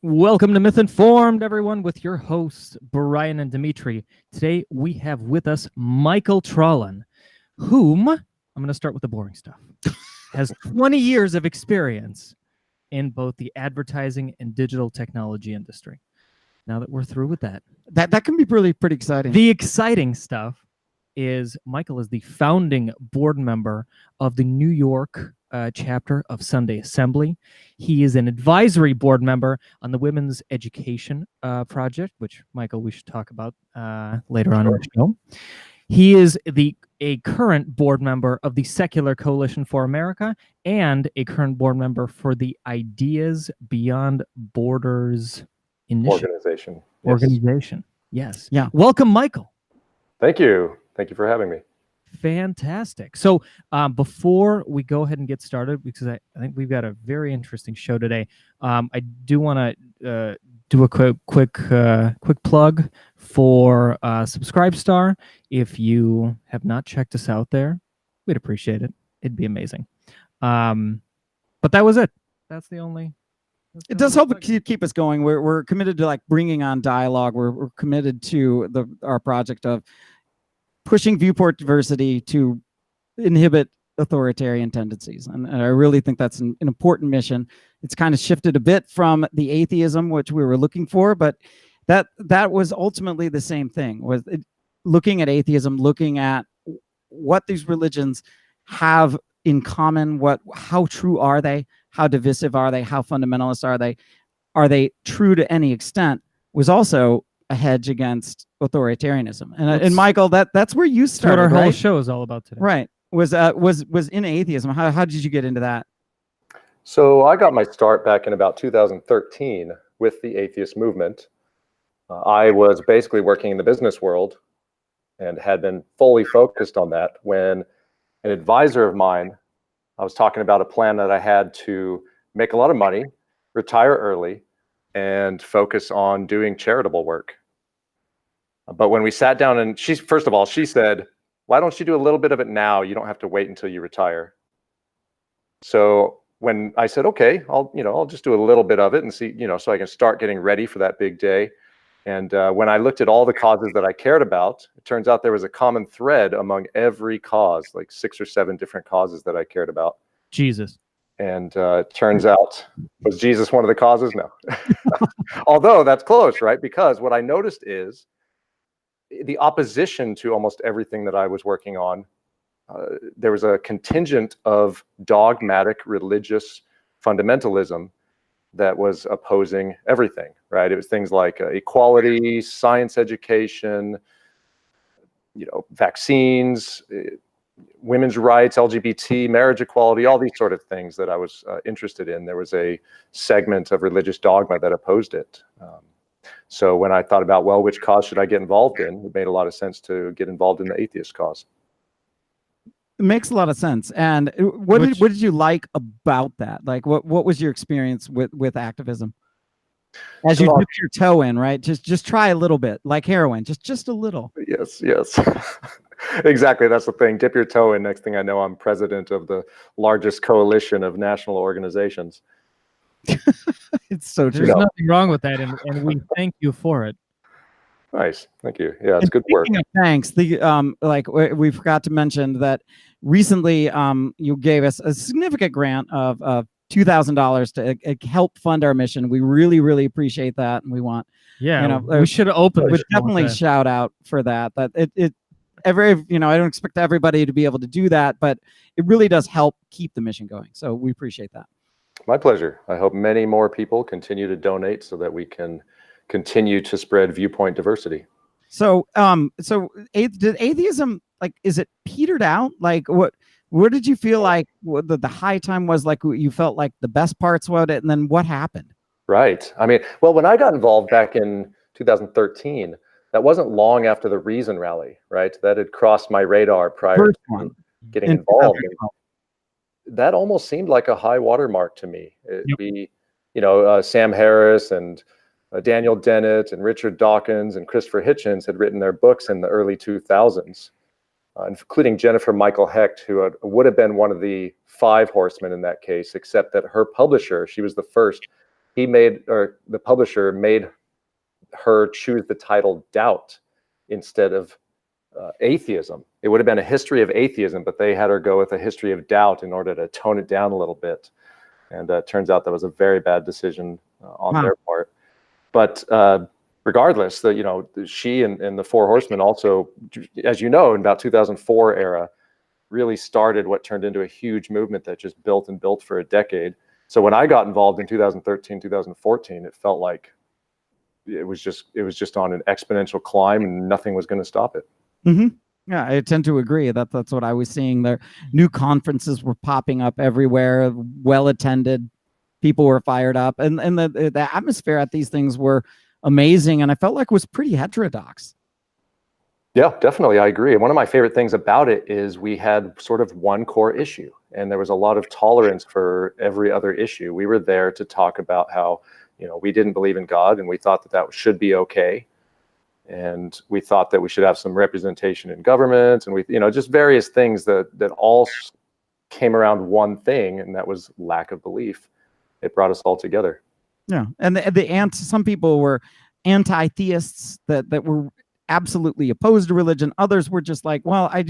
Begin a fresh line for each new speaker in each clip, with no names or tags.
Welcome to Myth Informed, everyone, with your hosts, Brian and Dimitri. Today, we have with us Michael Trollan, whom, I'm going to start with the boring stuff, has 20 years of experience in both the advertising and digital technology industry. Now that we're through with that.
That can be pretty exciting.
The exciting stuff is Michael is the founding board member of the New York chapter of Sunday Assembly. He is an advisory board member on the Women's Education Project, which, Michael, we should talk about later on in the show. He is a current board member of the Secular Coalition for America and a current board member for the Ideas Beyond Borders
Organization.
Yes.
Yeah.
Welcome, Michael.
Thank you. Thank you for having me.
Fantastic. So before we go ahead and get started, because I think we've got a very interesting show today, I do want to do a quick plug for Subscribestar. If you have not checked us out there, we'd appreciate it. It'd be amazing. But that was it. That's the only.
It does help keep us going. We're committed to bringing on dialogue. We're committed to our project of pushing viewport diversity to inhibit authoritarian tendencies. And I really think that's an important mission. It's kind of shifted a bit from the atheism, which we were looking for, but that was ultimately the same thing, was looking at atheism, looking at what these religions have in common, how true are they, how divisive are they, how fundamentalist are they true to any extent, was also a hedge against authoritarianism. And Michael, that's where you started.
What our
right?
whole show is all about today.
Right. Was in atheism. How did you get into that?
So I got my start back in about 2013 with the atheist movement. I was basically working in the business world and had been fully focused on that when an advisor of mine, I was talking about a plan that I had to make a lot of money, retire early, and focus on doing charitable work. But when we sat down, and she said, why don't you do a little bit of it now? You don't have to wait until you retire. So when I said, okay, I'll just do a little bit of it and see, so I can start getting ready for that big day. And when I looked at all the causes that I cared about, it turns out there was a common thread among every cause, like 6 or 7 different causes that I cared about.
Jesus.
And it turns out, was Jesus one of the causes? No. Although that's close, right? Because what I noticed is the opposition to almost everything that I was working on. There was a contingent of dogmatic religious fundamentalism that was opposing everything, right? It was things like equality, science education, vaccines, women's rights, LGBT, marriage equality, all these sort of things that I was interested in. There was a segment of religious dogma that opposed it. So when I thought about, which cause should I get involved in, it made a lot of sense to get involved in the atheist cause.
It makes a lot of sense. And what did you like about that? Like, what was your experience with activism? As you dip your toe in, right? Just try a little bit, like heroin, just a little.
Yes. Exactly. That's the thing. Dip your toe in. Next thing I know, I'm president of the largest coalition of national organizations.
It's so true.
There's nothing wrong with that, and we thank you for it.
Nice, thank you. Yeah, it's good work.
Thanks. We forgot to mention that recently you gave us a significant grant of $2,000 to help fund our mission. We really appreciate that, and we want
we should have opened.
We definitely shout out for that. That I don't expect everybody to be able to do that, but it really does help keep the mission going. So we appreciate that.
My pleasure. I hope many more people continue to donate so that we can continue to spread viewpoint diversity.
So, did atheism, is it petered out? What did you feel like the high time was? Like, you felt like the best parts about it, and then what happened?
Right. I mean, when I got involved back in 2013, that wasn't long after the Reason rally, right? That had crossed my radar prior to getting involved. That almost seemed like a high watermark to me. It'd be, Sam Harris and Daniel Dennett and Richard Dawkins and Christopher Hitchens had written their books in the early 2000s, including Jennifer Michael Hecht, who would have been one of the 5 horsemen in that case, except that her publisher, she was the first, the publisher made her choose the title Doubt instead of Atheism. It would have been a history of atheism, but they had her go with a history of doubt in order to tone it down a little bit. And it turns out that was a very bad decision on their part. But regardless, she and the Four Horsemen also, as you know, in about 2004 era, really started what turned into a huge movement that just built and built for a decade. So when I got involved in 2013, 2014, it felt like it was just on an exponential climb and nothing was going to stop it.
Mm-hmm. Yeah, I tend to agree. That's what I was seeing. There, new conferences were popping up everywhere, well attended. People were fired up, and the atmosphere at these things were amazing, and I felt like it was pretty heterodox.
Yeah, definitely, I agree. And one of my favorite things about it is we had sort of one core issue, and there was a lot of tolerance for every other issue. We were there to talk about how, we didn't believe in God, and we thought that should be okay. And we thought that we should have some representation in government, and we, just various things that all came around one thing, and that was lack of belief. It brought us all together.
Yeah, and some people were anti-theists that were absolutely opposed to religion. Others were just like, well, I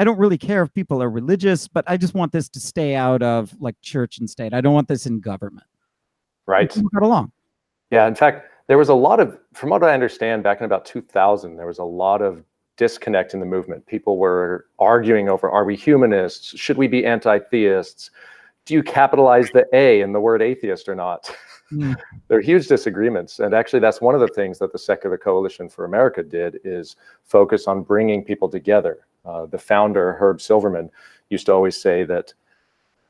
don't really care if people are religious, but I just want this to stay out of like church and state. I don't want this in government.
Right.
People got along.
Yeah, in fact, there was a lot of, from what I understand, back in about 2000, there was a lot of disconnect in the movement. People were arguing over, are we humanists? Should we be anti-theists? Do you capitalize the A in the word atheist or not? There are huge disagreements. And actually, that's one of the things that the Secular Coalition for America did, is focus on bringing people together. The founder, Herb Silverman, used to always say that,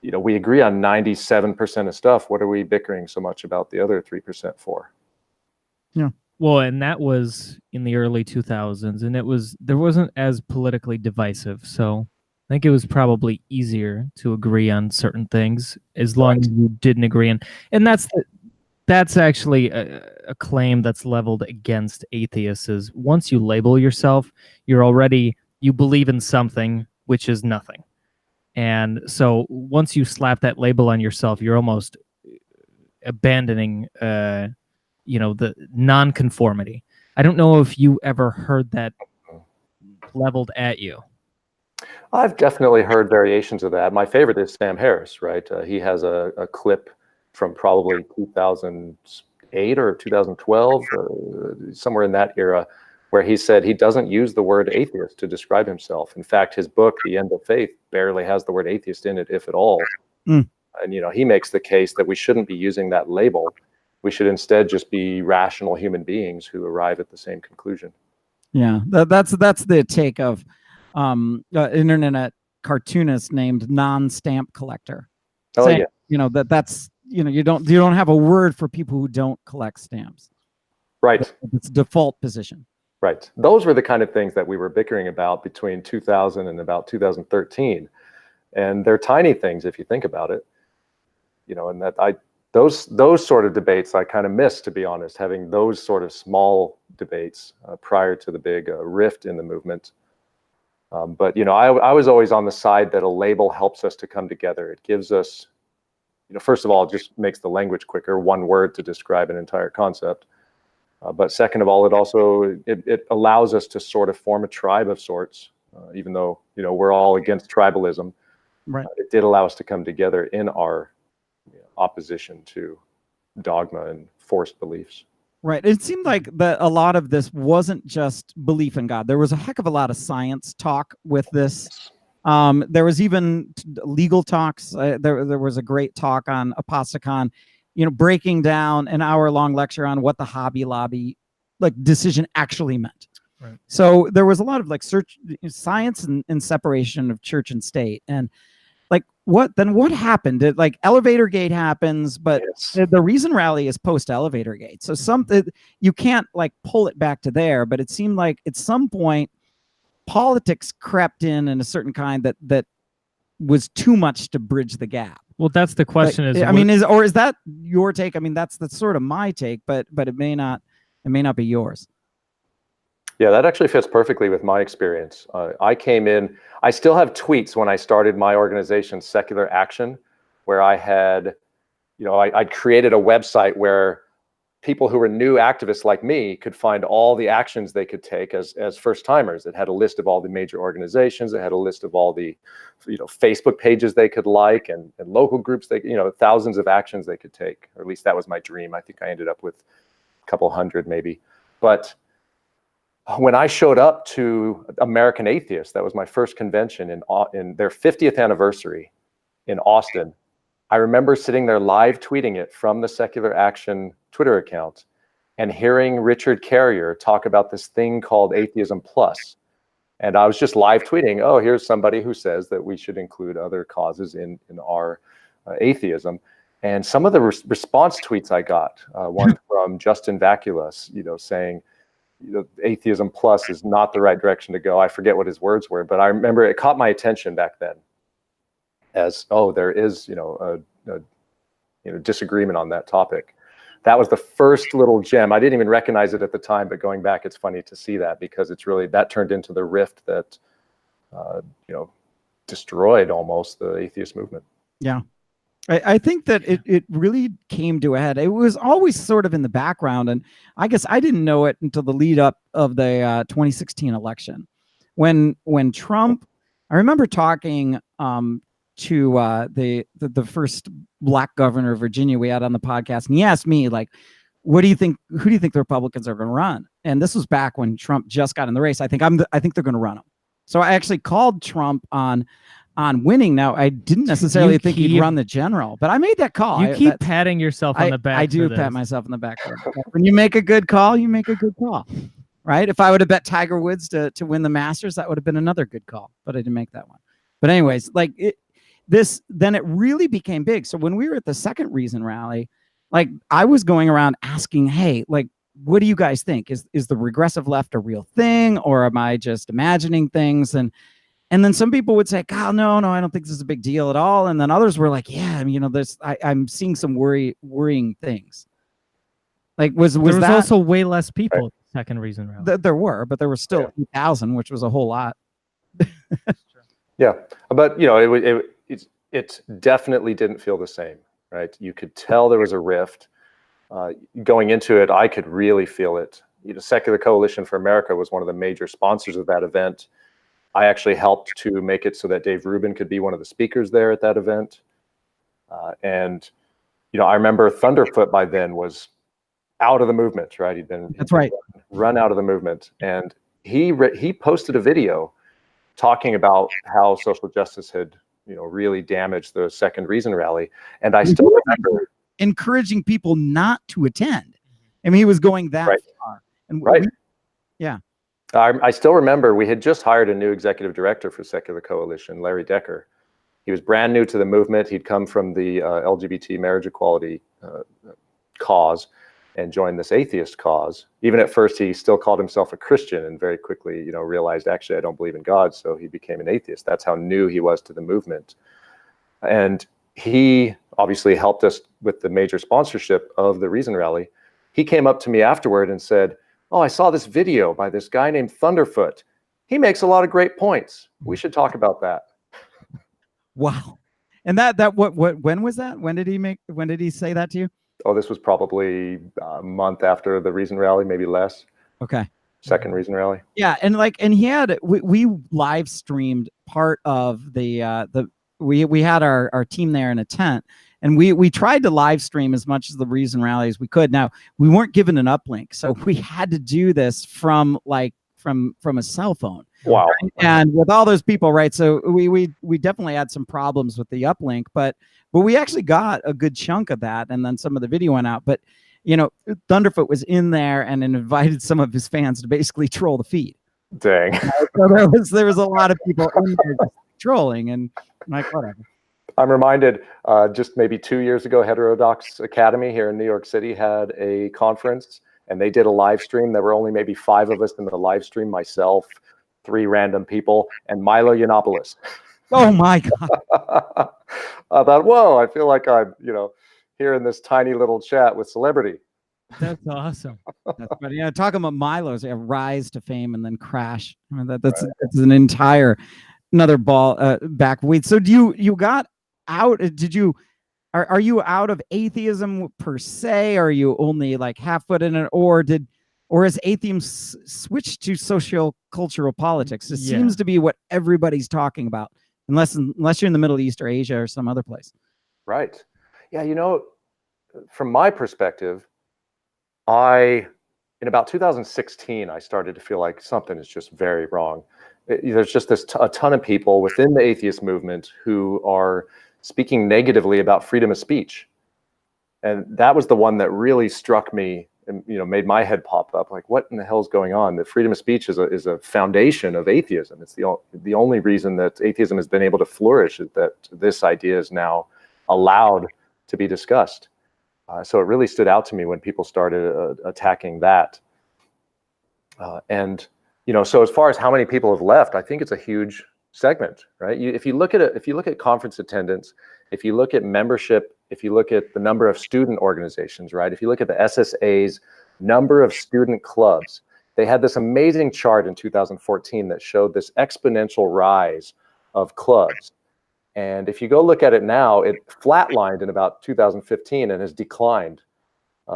we agree on 97% of stuff. What are we bickering so much about the other 3% for?
Yeah.
Well, and that was in the early 2000s, and there wasn't as politically divisive. So I think it was probably easier to agree on certain things as long as you didn't agree. And that's actually a claim that's leveled against atheists. Is once you label yourself, you believe in something, which is nothing. And so once you slap that label on yourself, you're almost abandoning the nonconformity. I don't know if you ever heard that leveled at you.
I've definitely heard variations of that. My favorite is Sam Harris, right? He has a clip from probably 2008 or 2012, somewhere in that era, where he said he doesn't use the word atheist to describe himself. In fact, his book, The End of Faith, barely has the word atheist in it, if at all. And, he makes the case that we shouldn't be using that label. We should instead just be rational human beings who arrive at the same conclusion.
Yeah, that's the take of internet cartoonist named Non-Stamp Collector.
Oh,
saying,
yeah.
That's you don't have a word for people who don't collect stamps.
Right.
It's a default position.
Right. Those were the kind of things that we were bickering about between 2000 and about 2013. And they're tiny things if you think about it. And that those sort of debates I kind of miss, to be honest, having those sort of small debates prior to the big rift in the movement. But I was always on the side that a label helps us to come together. It gives us, first of all, it just makes the language quicker, one word to describe an entire concept. But second of all, it allows us to sort of form a tribe of sorts, even though we're all against tribalism.
Right.
It did allow us to come together in our opposition to dogma and forced beliefs.
Right. It seemed like that a lot of this wasn't just belief in God. There was a heck of a lot of science talk with this. There was even legal talks. There was a great talk on Apostacon, breaking down an hour-long lecture on what the Hobby Lobby decision actually meant.
Right.
So there was a lot of science and separation of church and state. And what happened? Elevator Gate happens, but
yes.
The Reason Rally is post Elevator Gate. So something you can't pull it back to there, but it seemed like at some point politics crept in a certain kind that was too much to bridge the gap.
Well, that's the question.
Is that your take? I mean, that's sort of my take, but it may not be yours.
Yeah, that actually fits perfectly with my experience. I came in, I still have tweets when I started my organization, Secular Action, where I had I created a website where people who were new activists like me could find all the actions they could take as first timers. It had a list of all the major organizations. It had a list of all the, Facebook pages they could like, and local groups thousands of actions they could take. Or at least that was my dream. I think I ended up with a couple hundred maybe. But when I showed up to American Atheists, that was my first convention in their 50th anniversary in Austin. I remember sitting there live tweeting it from the Secular Action Twitter account and hearing Richard Carrier talk about this thing called Atheism Plus. And I was just live tweeting, oh, here's somebody who says that we should include other causes in our atheism. And some of the response tweets I got, one from Justin Vaculas, saying, Atheism Plus is not the right direction to go. I forget what his words were, but I remember it caught my attention back then. As there is a disagreement on that topic. That was the first little gem. I didn't even recognize it at the time, but going back, it's funny to see that, because it's really, that turned into the rift that destroyed almost the atheist movement.
Yeah, I think that it really came to a head. It was always sort of in the background, and I guess I didn't know it until the lead up of the 2016 election, when Trump. I remember talking to the first black governor of Virginia we had on the podcast, and he asked me, like, who do you think the Republicans are going to run? And this was back when Trump just got in the race. I think they're going to run him. So I actually called Trump on winning. Now, I didn't necessarily think he'd run the general, but I made that call.
You keep patting yourself on the back.
I do pat myself on the back. When you make a good call, you make a good call, right? If I would have bet Tiger Woods to win the Masters, that would have been another good call, but I didn't make that one. But anyways, like then it really became big. So when we were at the second Reason rally, like, I was going around asking, hey, like, what do you guys think? Is the regressive left a real thing, or am I just imagining things? And then some people would say, God, no, I don't think this is a big deal at all. And then others were like, yeah, I'm seeing some worrying things. Like, was there was
also way less people at the second Reason rally.
There were, but there were still 2,000, which was a whole lot.
Yeah, but it definitely didn't feel the same, right? You could tell there was a rift. Going into it, I could really feel it. Secular Coalition for America was one of the major sponsors of that event. I actually helped to make it so that Dave Rubin could be one of the speakers there at that event. And I remember Thunderfoot by then was out of the movement, right? He'd been run out of the movement, and he posted a video talking about how social justice had really damaged the second Reason rally. And I still remember
encouraging people not to attend. I mean, he was going that far. And
I still remember we had just hired a new executive director for Secular Coalition, Larry Decker. He was brand new to the movement. He'd come from the LGBT marriage equality cause and joined this atheist cause. Even at first, he still called himself a Christian, and very quickly, realized, actually, I don't believe in God. So he became an atheist. That's how new he was to the movement. And he obviously helped us with the major sponsorship of the Reason Rally. He came up to me afterward and said, oh, I saw this video by this guy named Thunderfoot. He makes a lot of great points. We should talk about that.
Wow. And when was that? When did he say that to you?
Oh, this was probably a month after the Reason Rally, maybe less.
Okay.
Second Reason Rally.
Yeah, and he had we live streamed part of we had our team there in a tent, and we tried to live stream as much of the Reason Rally as we could. Now, we weren't given an uplink, so we had to do this from a cell phone.
Wow.
Right? And with all those people, right? So we definitely had some problems with the uplink, but we actually got a good chunk of that, and then some of the video went out. But Thunderfoot was in there and invited some of his fans to basically troll the feed.
Dang.
So there was a lot of people in there trolling, and like, whatever.
I'm reminded, just maybe 2 years ago, Heterodox Academy here in New York City had a conference, and they did a live stream. There were only maybe 5 of us in the live stream, myself, 3 random people, and Milo Yiannopoulos.
Oh my God.
I thought, whoa, I feel like I'm, here in this tiny little chat with celebrity.
That's awesome.
But talking about Milo's rise to fame and then crash. I mean, that's an entire another ball back. Wait, so you got out? Did you are you out of atheism per se? Are you only like half foot in it, or has atheism switched to social cultural politics? It seems to be what everybody's talking about, unless you're in the Middle East or Asia or some other place.
Right. Yeah, you know, from my perspective, in about 2016, I started to feel like something is just very wrong. There's just a ton of people within the atheist movement who are speaking negatively about freedom of speech. And that was the one that really struck me and, you know, made my head pop up. Like, what in the hell is going on? That freedom of speech is a foundation of atheism. It's the only reason that atheism has been able to flourish, is that this idea is now allowed to be discussed. So it really stood out to me when people started attacking that. And, you know, so as far as how many people have left, I think it's a huge segment, right? If you look at conference attendance, if you look at membership, if you look at the number of student organizations, right? If you look at the SSA's number of student clubs, they had this amazing chart in 2014 that showed this exponential rise of clubs. And if you go look at it now, it flatlined in about 2015 and has declined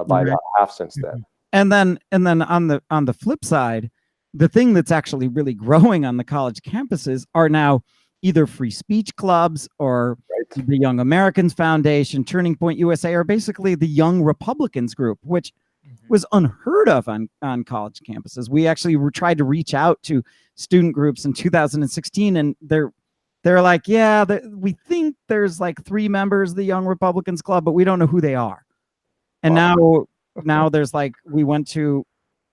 by about half since then.
And then on the flip side, the thing that's actually really growing on the college campuses are now either free speech clubs or the Young Americans Foundation, Turning Point USA, or basically the Young Republicans group, which was unheard of on college campuses. We actually tried to reach out to student groups in 2016, and they're like, yeah, we think there's like 3 members of the Young Republicans Club, but we don't know who they are. And now there's like, we went to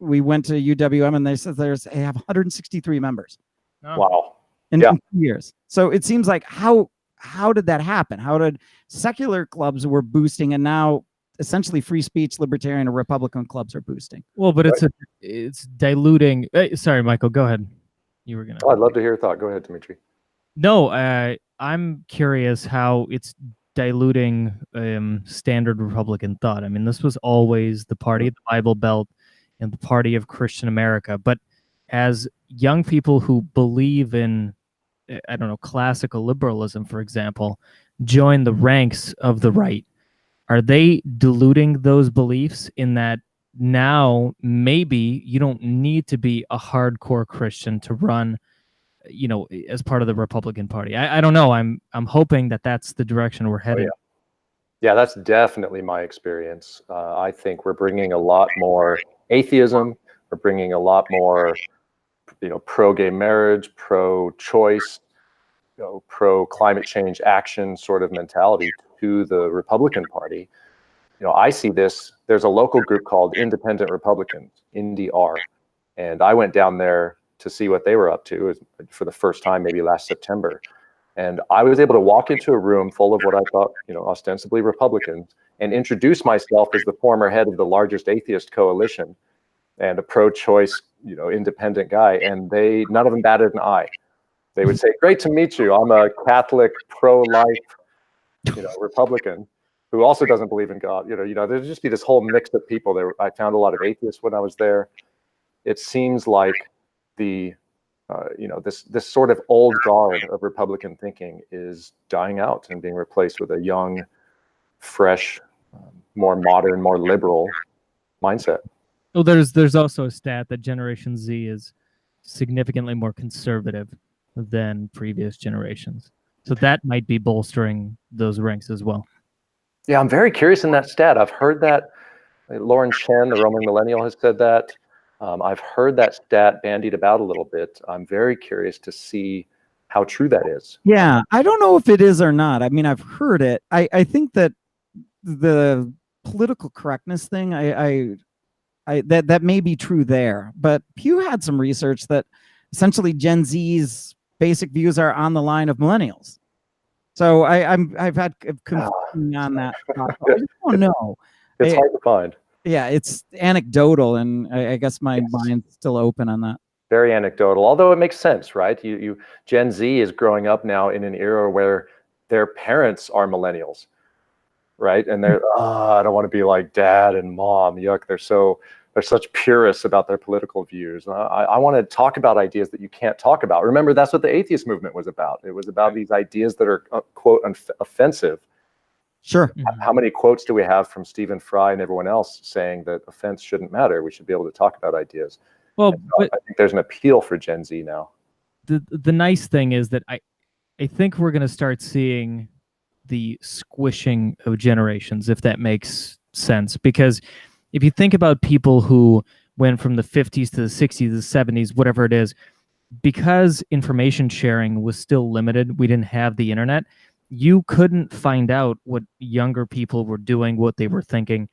UWM and they said they have 163 members.
Wow.
In 2 years. So it seems like, how did that happen? How did secular clubs were boosting, and now essentially free speech, libertarian, or Republican clubs are boosting?
Well, but it's diluting. Sorry, Michael, go ahead. You were gonna.
Oh, I'd love to hear your thought. Go ahead, Dimitri.
No, I'm curious how it's diluting standard Republican thought. I mean, this was always the party of the Bible Belt and the party of Christian America. But as young people who believe in, I don't know, classical liberalism, for example, join the ranks of the right, are they diluting those beliefs in that now maybe you don't need to be a hardcore Christian to run, you know, as part of the Republican Party? I don't know. I'm hoping that that's the direction we're heading.
Oh, yeah, that's definitely my experience. I think we're bringing a lot more atheism. We're bringing a lot more, you know, pro-gay marriage, pro-choice, you know, pro-climate change action sort of mentality to the Republican Party. You know, I see this. There's a local group called Independent Republicans, INDR, and I went down there to see what they were up to for the first time, maybe last September. And I was able to walk into a room full of what I thought, you know, ostensibly Republicans, and introduce myself as the former head of the largest atheist coalition and a pro-choice, you know, independent guy. And none of them batted an eye. They would say, "Great to meet you. I'm a Catholic, pro-life, you know, Republican who also doesn't believe in God." You know, there'd just be this whole mix of people. I found a lot of atheists when I was there. It seems like you know, this sort of old guard of Republican thinking is dying out and being replaced with a young, fresh, more modern, more liberal mindset.
Well, there's also a stat that Generation Z is significantly more conservative than previous generations. So that might be bolstering those ranks as well.
Yeah, I'm very curious in that stat. I've heard that Lauren Chen, the Roman millennial, has said that. I've heard that stat bandied about a little bit. I'm very curious to see how true that is.
Yeah, I don't know if it is or not. I mean, I've heard it. I think that the political correctness thing, that may be true there. But Pew had some research that essentially Gen Z's basic views are on the line of millennials. So I've had confusion on that. I just don't know.
It's hard to find.
Yeah, it's anecdotal, and I guess my mind's still open on that.
Very anecdotal, although it makes sense, right? Gen Z is growing up now in an era where their parents are millennials, right? And they're, I don't want to be like dad and mom. Yuck, they're such purists about their political views. I want to talk about ideas that you can't talk about. Remember, that's what the atheist movement was about. It was about these ideas that are, quote, offensive
Sure.
How many quotes do we have from Stephen Fry and everyone else saying that offense shouldn't matter? We should be able to talk about ideas.
Well,
so
but
I think there's an appeal for Gen Z now.
the nice thing is that I think we're going to start seeing the squishing of generations, if that makes sense. Because if you think about people who went from the 50s to the 60s, the 70s, whatever it is, because information sharing was still limited, we didn't have the internet, you couldn't find out what younger people were doing, what they were thinking.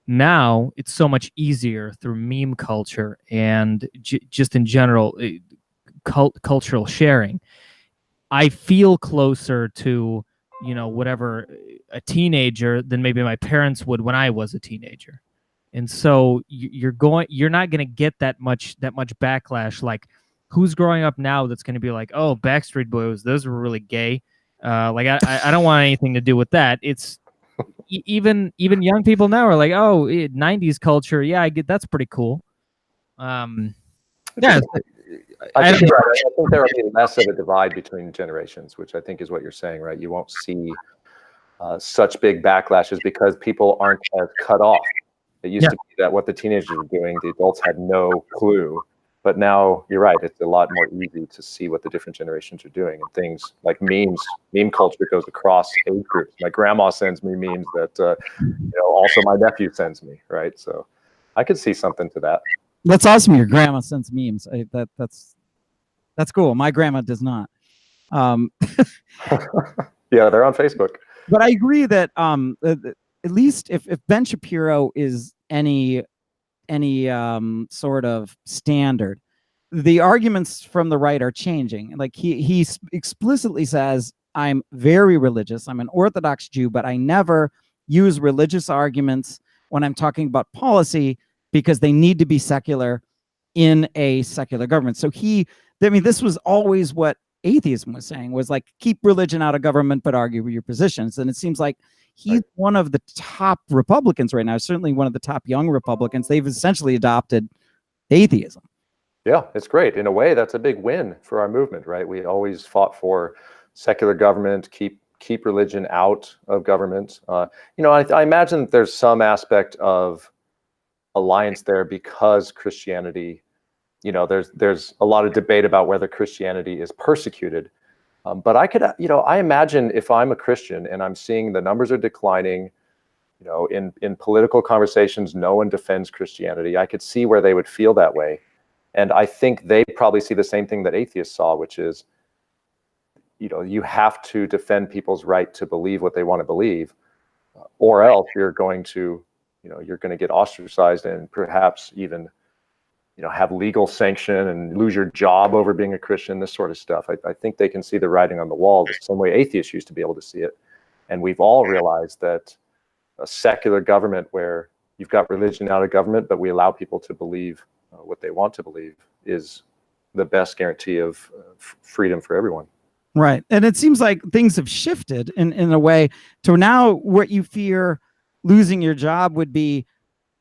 Now it's so much easier through meme culture and just in general cultural sharing. I feel closer to, whatever, a teenager than maybe my parents would when I was a teenager. And so you're not going to get that much backlash. Like, who's growing up now that's going to be like, oh, Backstreet Boys, those were really gay. I don't want anything to do with that. It's even young people now are like, oh, 90s culture. Yeah, I get that's pretty cool. Yeah.
I think you're right. I think there will be less of a divide between generations, which I think is what you're saying, right? You won't see such big backlashes because people aren't as cut off. It used to be that what the teenagers were doing, the adults had no clue. But now you're right. It's a lot more easy to see what the different generations are doing, and things like memes. Meme culture goes across age groups. My grandma sends me memes that also my nephew sends me, right? So I could see something to that.
That's awesome. Your grandma sends memes. That's cool. My grandma does not.
Yeah, they're on Facebook.
But I agree that at least if Ben Shapiro is any sort of standard, the arguments from the right are changing. Like he explicitly says, I'm very religious. I'm an Orthodox Jew, but I never use religious arguments when I'm talking about policy because they need to be secular in a secular government. So this was always what atheism was saying, was like, keep religion out of government, but argue with your positions. And it seems like he's one of the top Republicans right now, certainly one of the top young Republicans. They've essentially adopted atheism.
Yeah, it's great. In a way, that's a big win for our movement, right? We always fought for secular government, keep religion out of government. I imagine that there's some aspect of alliance there because Christianity, there's a lot of debate about whether Christianity is persecuted. But I imagine if I'm a Christian and I'm seeing the numbers are declining, in political conversations, no one defends Christianity. I could see where they would feel that way. And I think they probably see the same thing that atheists saw, which is, you have to defend people's right to believe what they want to believe, or else you're going to get ostracized and perhaps even, have legal sanction and lose your job over being a Christian, this sort of stuff. I think they can see the writing on the wall the same way atheists used to be able to see it. And we've all realized that a secular government where you've got religion out of government, but we allow people to believe what they want to believe is the best guarantee of freedom for everyone.
Right. And it seems like things have shifted in a way to now what you fear losing your job would be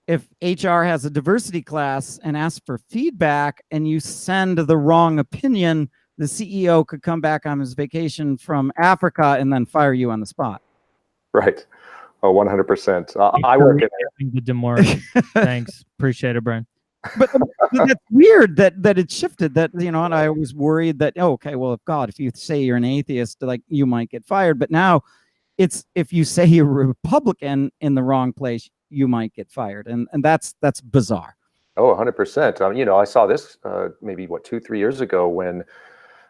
if HR has a diversity class and asks for feedback and you send the wrong opinion, the CEO could come back on his vacation from Africa and then fire you on the spot.
Right. Oh, 100%. I work in
the DeMore. Thanks. Appreciate it, Brian.
But that's weird that it shifted, that, and I was worried that, okay, well, if you say you're an atheist, like, you might get fired. But now it's, if you say you're a Republican in the wrong place, you might get fired. And that's bizarre.
Oh, 100%. I saw this maybe 2-3 years ago when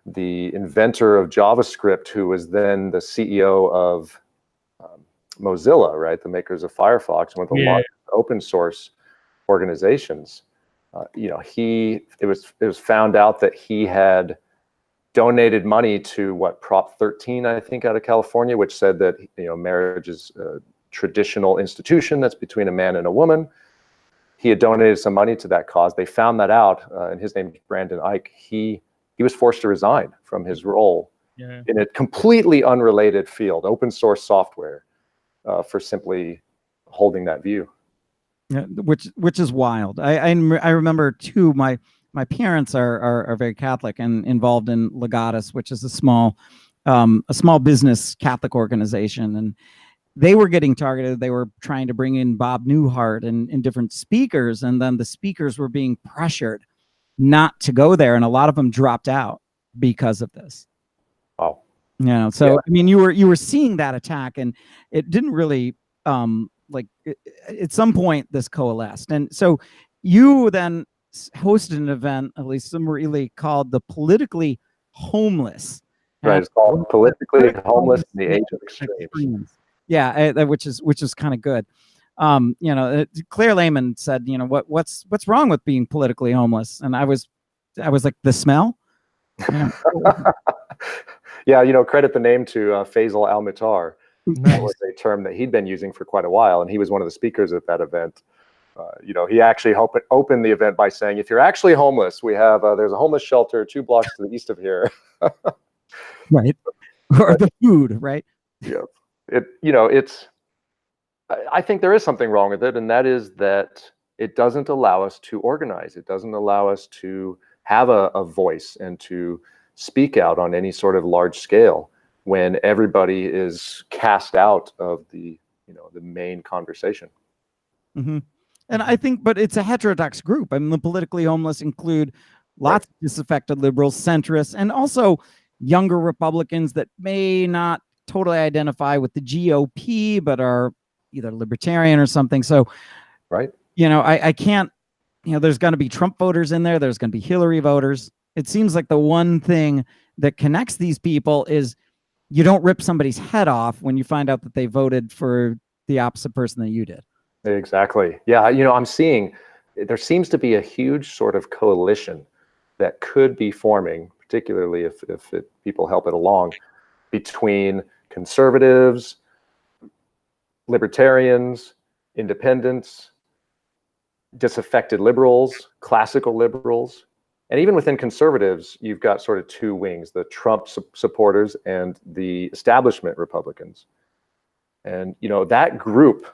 the inventor of JavaScript, who was then the CEO of Mozilla, right, the makers of Firefox, one of the largest open source organizations, it was found out that he had donated money to Prop 13, I think, out of California, which said that marriage is a traditional institution that's between a man and a woman. He had donated some money to that cause. They found that out, and his name is Brandon Ike. He was forced to resign from his role in a completely unrelated field, open source software, for simply holding that view.
Yeah, which is wild. I remember too. My parents are very Catholic and involved in Legatus, which is a small business Catholic organization. they were getting targeted. They were trying to bring in Bob Newhart and different speakers, and then the speakers were being pressured not to go there, and a lot of them dropped out because of this.
Wow.
You know, so I mean, you were seeing that attack, and it didn't really at some point this coalesced, and so you then hosted an event, at least some really called the Politically Homeless.
Right, it's called Politically Homeless in the Age of Extremes.
Yeah, which is kind of good. You know, Claire Lehman said, you know, what's wrong with being politically homeless? And I was like, the smell. Yeah,
yeah, you know, credit the name to Faisal Al-Mutar.
Nice.
That was a term that he'd been using for quite a while, and he was one of the speakers at that event. You know, he actually opened the event by saying, if you're actually homeless, we have there's a homeless shelter 2 blocks to the east of here.
Right. Or the food, right?
Yeah. I think there is something wrong with it, and that is that it doesn't allow us to organize. It doesn't allow us to have a voice and to speak out on any sort of large scale when everybody is cast out of the main conversation.
Mm-hmm. And I think, but it's a heterodox group. I mean, the politically homeless include lots of disaffected liberals, centrists, and also younger Republicans that may not totally identify with the GOP, but are either libertarian or something. So,
right.
You know, I can't, you know, there's going to be Trump voters in there. There's going to be Hillary voters. It seems like the one thing that connects these people is you don't rip somebody's head off when you find out that they voted for the opposite person that you did.
Exactly. Yeah. You know, I'm seeing there seems to be a huge sort of coalition that could be forming, particularly if people help it along, between conservatives, libertarians, independents, disaffected liberals, classical liberals, and even within conservatives, you've got sort of 2 wings, the Trump supporters and the establishment Republicans. And, you know, that group,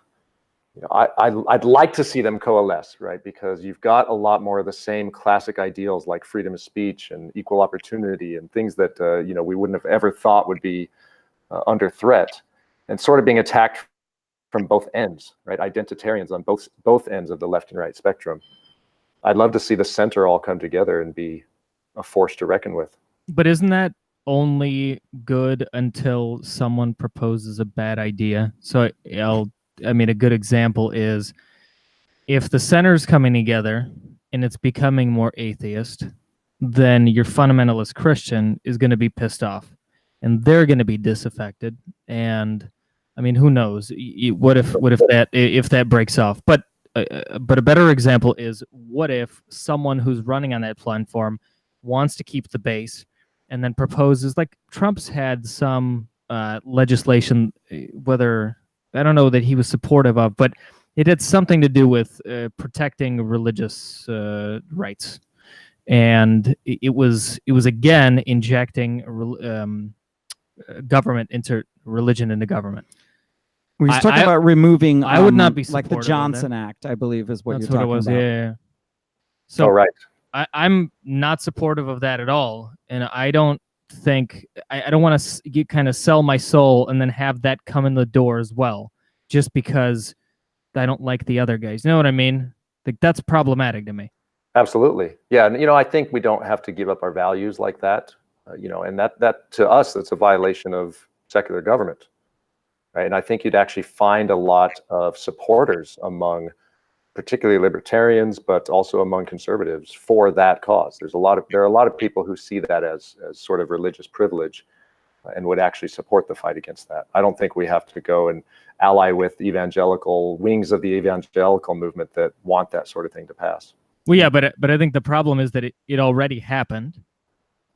you know, I'd like to see them coalesce, right? Because you've got a lot more of the same classic ideals like freedom of speech and equal opportunity and things that, you know, we wouldn't have ever thought would be under threat, and sort of being attacked from both ends, right? Identitarians on both ends of the left and right spectrum. I'd love to see the center all come together and be a force to reckon with.
But isn't that only good until someone proposes a bad idea? So I mean, a good example is if the center's coming together and it's becoming more atheist, then your fundamentalist Christian is going to be pissed off, and they're going to be disaffected. And I mean, who knows? What if that breaks off? But a better example is, what if someone who's running on that platform wants to keep the base and then proposes, like Trump's had some legislation, whether I don't know that he was supportive of, but it had something to do with protecting religious rights, and it was again injecting government into religion into government.
We're talking about removing.
I would not be
like the Johnson Act, I believe, is what
That's
you're
what
talking
it was.
about.
Yeah. So
right.
I'm not supportive of that at all, and I don't think I don't want to kind of sell my soul and then have that come in the door as well, just because I don't like the other guys. You know what I mean? Like, that's problematic to me.
Absolutely. Yeah. And, you know, I think we don't have to give up our values like that, you know, and that to us, that's a violation of secular government. Right. And I think you'd actually find a lot of supporters among particularly libertarians, but also among conservatives for that cause. There are a lot of people who see that as sort of religious privilege and would actually support the fight against that. I don't think we have to go and ally with evangelical wings of the evangelical movement that want that sort of thing to pass.
Well, yeah, but I think the problem is that it already happened,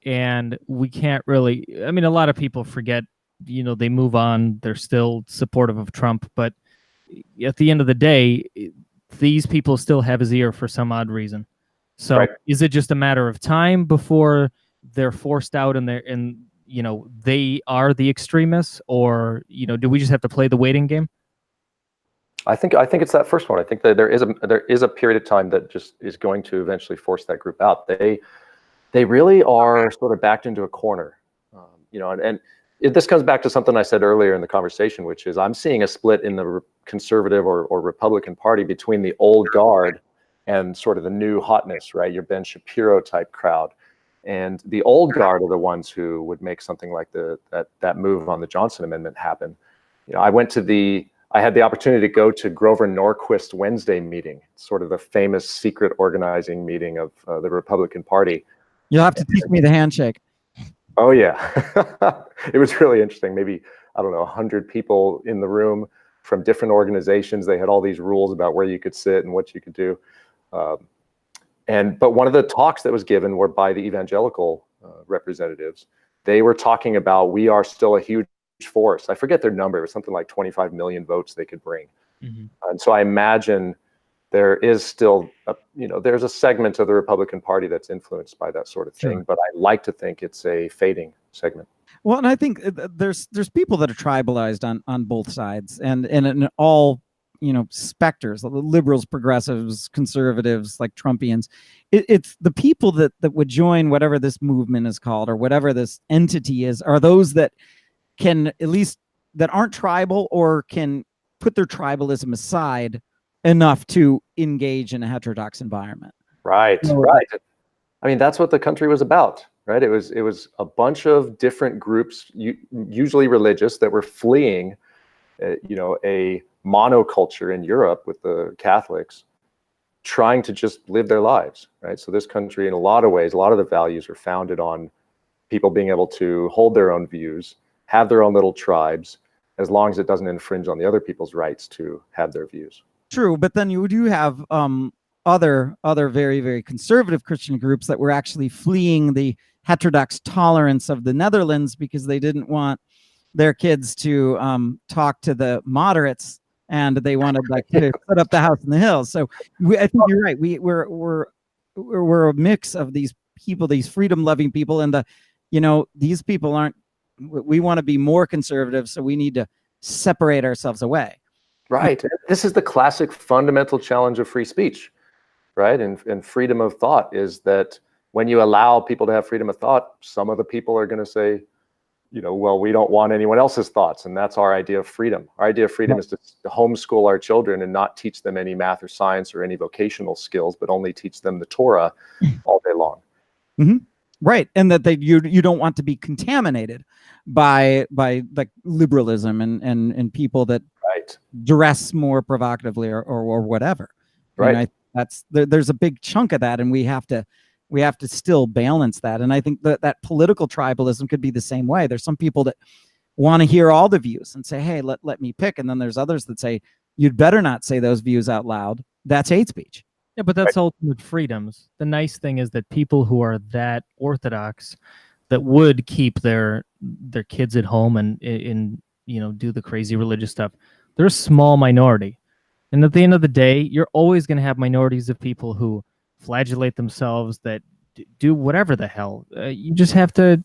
and we can't really. I mean, a lot of people forget. You know, they move on. They're still supportive of Trump, but at the end of the day, these people still have his ear for some odd reason. So, right. Is it just a matter of time before they're forced out and you know, they are the extremists, or, you know, do we just have to play the waiting game?
I think it's that first one. I think that there is a period of time that just is going to eventually force that group out. They really are sort of backed into a corner, you know, and this comes back to something I said earlier in the conversation, which is I'm seeing a split in the conservative or Republican Party between the old guard and sort of the new hotness, right? Your Ben Shapiro type crowd. And the old guard are the ones who would make something like that move on the Johnson Amendment happen. You know, I had the opportunity to go to Grover Norquist Wednesday meeting, sort of the famous secret organizing meeting of the Republican Party.
You'll have to teach me the handshake.
Oh yeah, it was really interesting. Maybe, I don't know, 100 people in the room from different organizations. They had all these rules about where you could sit and what you could do. But one of the talks that was given were by the evangelical representatives. They were talking about, we are still a huge force. I forget their number. It was something like 25 million votes they could bring. And so I imagine there is still, there's a segment of the Republican Party that's influenced by that sort of thing.
Sure.
But I like to think it's a fading segment.
Well, and I think there's people that are tribalized on both sides, and in all specters, liberals, progressives, conservatives, like Trumpians. It's the people that would join whatever this movement is called or whatever this entity is, are those that can, at least, that aren't tribal or can put their tribalism aside enough to engage in a heterodox environment.
Right, right. I mean, that's what the country was about, right? It was a bunch of different groups, usually religious, that were fleeing, a monoculture in Europe with the Catholics, trying to just live their lives, right? So this country, in a lot of ways, a lot of the values are founded on people being able to hold their own views, have their own little tribes, as long as it doesn't infringe on the other people's rights to have their views.
True, but then you do have other very, very conservative Christian groups that were actually fleeing the heterodox tolerance of the Netherlands because they didn't want their kids to talk to the moderates, and they wanted to put up the house in the hills. So I think you're right. We're a mix of these people, these freedom-loving people, and these people aren't. We want to be more conservative, so we need to separate ourselves away.
Right. This is the classic fundamental challenge of free speech, right? And freedom of thought is that when you allow people to have freedom of thought, some of the people are going to say, well, we don't want anyone else's thoughts. And that's our idea of freedom. Our idea of freedom is to homeschool our children and not teach them any math or science or any vocational skills, but only teach them the Torah all day long.
Mm-hmm. Right. And that you don't want to be contaminated by like liberalism and people that dress more provocatively or whatever.
Right.
There's a big chunk of that, and we have to still balance that. And I think that political tribalism could be the same way. There's some people that want to hear all the views and say, hey, let me pick. And then there's others that say, you'd better not say those views out loud. That's hate speech.
Yeah, but that's ultimate freedoms. The nice thing is that people who are that orthodox, that would keep their kids at home and do the crazy religious stuff, they're a small minority. And at the end of the day, you're always going to have minorities of people who flagellate themselves, that do whatever the hell. You just have to,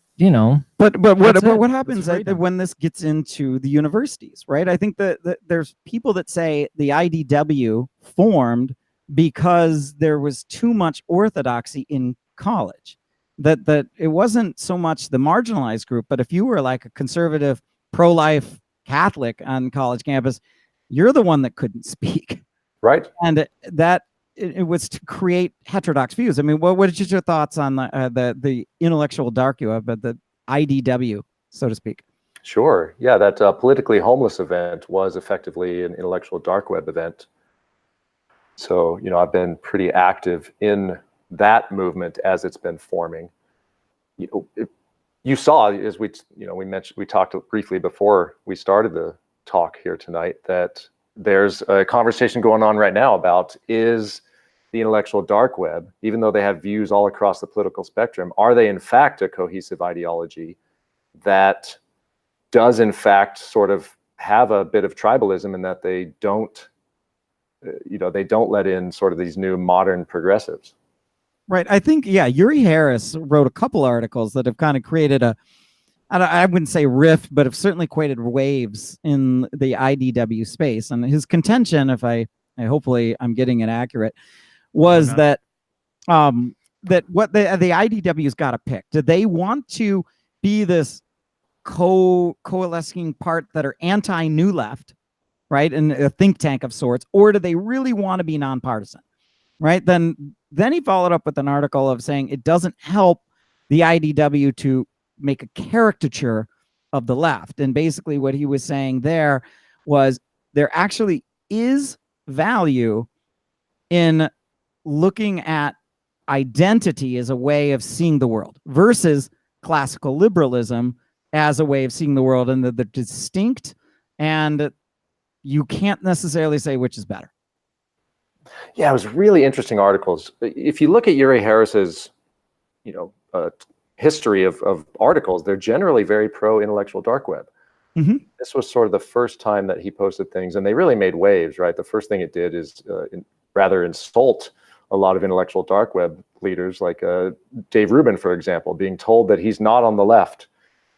But what happens when this gets into the universities, right? I think that there's people that say the IDW formed because there was too much orthodoxy in college. That it wasn't so much the marginalized group, but if you were like a conservative, pro-life Catholic on college campus, you're the one that couldn't speak.
Right.
And that it was to create heterodox views. I mean, what is your thoughts on the intellectual dark web, but the IDW, so to speak?
Sure. Yeah, that politically homeless event was effectively an intellectual dark web event. So, I've been pretty active in that movement as it's been forming. You saw, as we talked briefly before we started the talk here tonight, that there's a conversation going on right now about, is the intellectual dark web, even though they have views all across the political spectrum, are they in fact a cohesive ideology that does in fact sort of have a bit of tribalism, in that they don't let in sort of these new modern progressives?
Right. I think, Uri Harris wrote a couple articles that have kind of created I wouldn't say rift, but have certainly created waves in the IDW space. And his contention, hopefully I'm getting it accurate, was that what the IDW's got to pick. Do they want to be this coalescing part that are anti-New Left, right, and a think tank of sorts, or do they really want to be nonpartisan, right? Then he followed up with an article of saying it doesn't help the IDW to make a caricature of the left. And basically what he was saying there was there actually is value in looking at identity as a way of seeing the world versus classical liberalism as a way of seeing the world, and the distinct, and you can't necessarily say which is better.
Yeah, it was really interesting articles. If you look at Uri Harris's, history of articles, they're generally very pro-intellectual dark web.
Mm-hmm.
This was sort of the first time that he posted things, and they really made waves, right? The first thing it did is rather insult a lot of intellectual dark web leaders, like Dave Rubin, for example, being told that he's not on the left.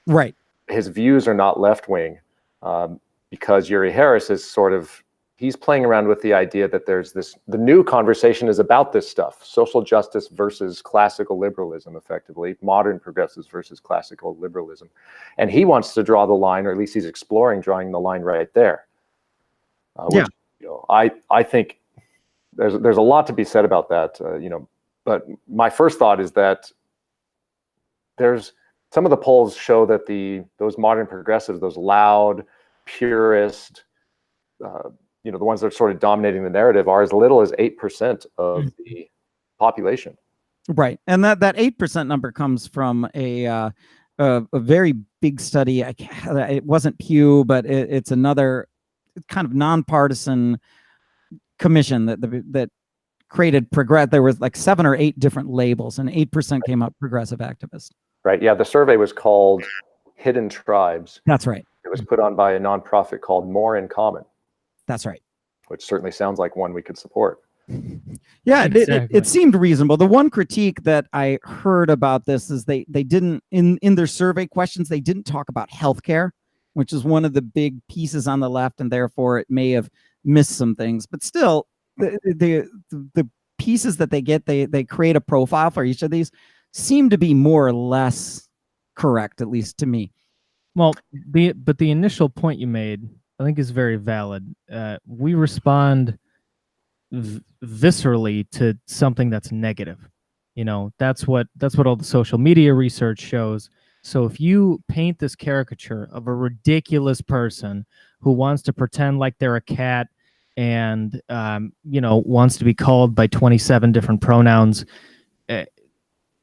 Right.
His views are not left-wing, because Uri Harris is he's playing around with the idea that the new conversation is about this stuff, social justice versus classical liberalism, effectively, modern progressives versus classical liberalism. And he wants to draw the line, or at least he's exploring drawing the line right there. Which, I think there's a lot to be said about that, but my first thought is that some of the polls show that those modern progressives, those loud, purist, the ones that are sort of dominating the narrative, are as little as 8% of the population.
Right, and that 8% number comes from a very big study. It wasn't Pew, but it's another kind of nonpartisan commission that created progress. There was like 7 or 8 different labels, and 8% came up progressive activist.
Right. Yeah, the survey was called Hidden Tribes.
That's right.
It was put on by a nonprofit called More in Common.
That's right.
Which certainly sounds like one we could support.
Yeah,
exactly.
it seemed reasonable. The one critique that I heard about this is they didn't, in their survey questions, they didn't talk about healthcare, which is one of the big pieces on the left, and therefore it may have missed some things. But still, the pieces that they get, they create a profile for each of these, seem to be more or less correct, at least to me.
Well, but the initial point you made, I think, is very valid. We respond viscerally to something that's negative. That's what all the social media research shows. So if you paint this caricature of a ridiculous person who wants to pretend like they're a cat and wants to be called by 27 different pronouns,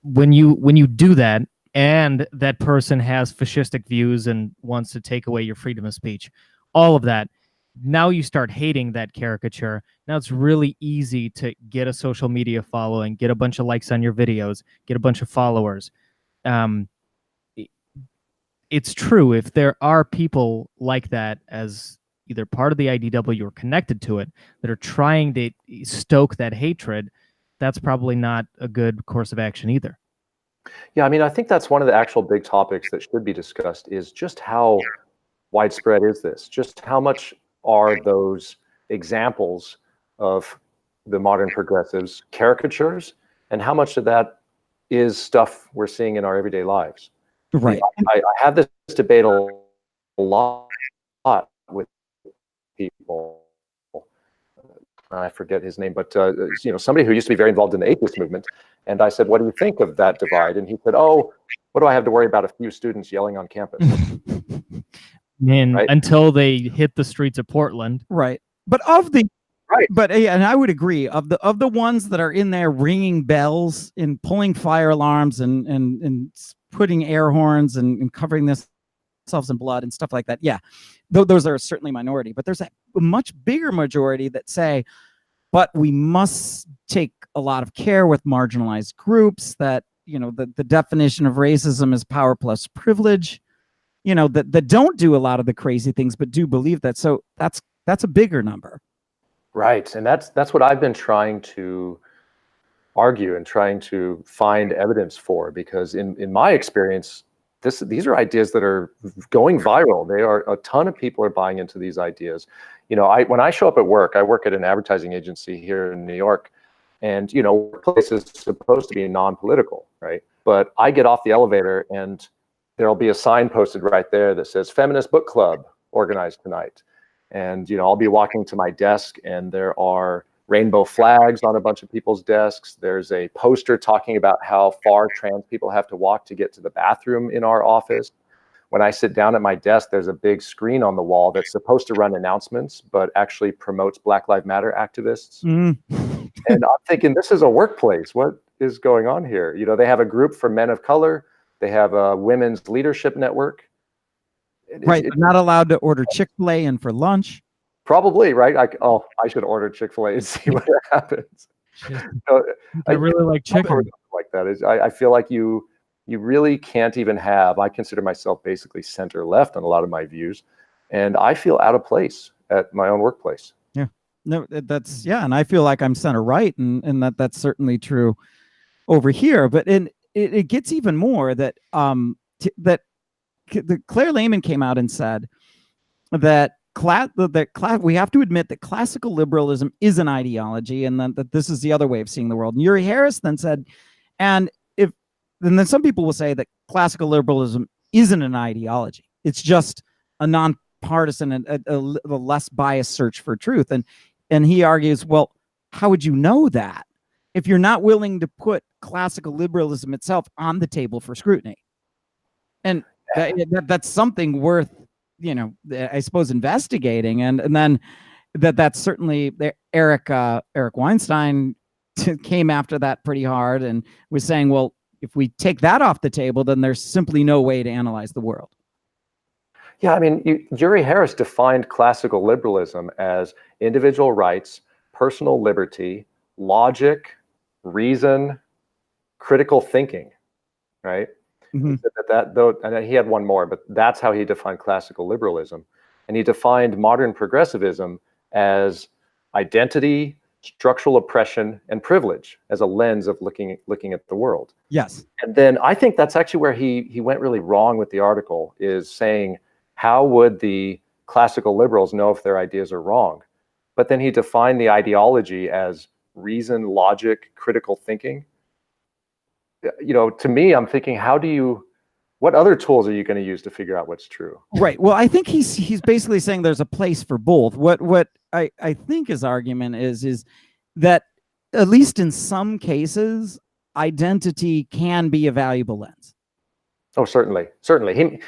when you do that, and that person has fascistic views and wants to take away your freedom of speech, all of that, now you start hating that caricature. Now it's really easy to get a social media following, get a bunch of likes on your videos, get a bunch of followers. It's true, if there are people like that as either part of the IDW or connected to it that are trying to stoke that hatred, that's probably not a good course of action either.
Yeah, I mean, I think that's one of the actual big topics that should be discussed, is just how widespread is this? Just how much are those examples of the modern progressives caricatures, and how much of that is stuff we're seeing in our everyday lives?
Right.
I had this debate a lot with people. I forget his name, but somebody who used to be very involved in the atheist movement. And I said, "What do you think of that divide?" And he said, "Oh, what do I have to worry about a few students yelling on campus?"
Man,
right?
Until they hit the streets of Portland.
Right. But yeah, and I would agree, of the ones that are in there ringing bells and pulling fire alarms and putting air horns and covering themselves in blood and stuff like that. Yeah, those are certainly minority, but there's a much bigger majority that say, but we must take a lot of care with marginalized groups, that, the definition of racism is power plus privilege, that don't do a lot of the crazy things, but do believe that. So that's a bigger number.
Right. And that's what I've been trying to argue and trying to find evidence for, because in my experience, these are ideas that are going viral. A ton of people are buying into these ideas. When I show up at work, I work at an advertising agency here in New York, and workplace is supposed to be non-political, right? But I get off the elevator and there'll be a sign posted right there that says Feminist Book Club organized tonight. And, I'll be walking to my desk and there are rainbow flags on a bunch of people's desks. There's a poster talking about how far trans people have to walk to get to the bathroom in our office. When I sit down at my desk, there's a big screen on the wall that's supposed to run announcements, but actually promotes Black Lives Matter activists. And I'm thinking, this is a workplace. What is going on here? They have a group for men of color. They have a women's leadership network.
Right. They're not allowed to order Chick-fil-A in for lunch.
Probably, right? I should order Chick-fil-A and see what happens.
I really like chicken.
Like that. I feel like you really can't even have. I consider myself basically center left on a lot of my views, and I feel out of place at my own workplace.
Yeah, no, and I feel like I'm center right, and that's certainly true over here. But it gets even more that Claire Lehman came out and said that we have to admit that classical liberalism is an ideology, and that this is the other way of seeing the world. And Uri Harris then said, and then some people will say that classical liberalism isn't an ideology. It's just a nonpartisan, a less biased search for truth. And he argues, well, how would you know that if you're not willing to put classical liberalism itself on the table for scrutiny? And that's something worth, I suppose, investigating. And then that's certainly Eric Weinstein came after that pretty hard and was saying, well, if we take that off the table, then there's simply no way to analyze the world.
Yeah, I mean, Uri Harris defined classical liberalism as individual rights, personal liberty, logic, reason, critical thinking, right?
Mm-hmm.
He said and he had one more, but that's how he defined classical liberalism. And he defined modern progressivism as identity, structural oppression, and privilege as a lens of looking at the world.
Yes.
And then I think that's actually where he went really wrong with the article, is saying, how would the classical liberals know if their ideas are wrong? But then he defined the ideology as reason, logic, critical thinking. To me, I'm thinking, what other tools are you going to use to figure out what's true?
Right. Well, I think he's basically saying there's a place for both. What I think his argument is that at least in some cases, identity can be a valuable lens.
Oh, certainly. He made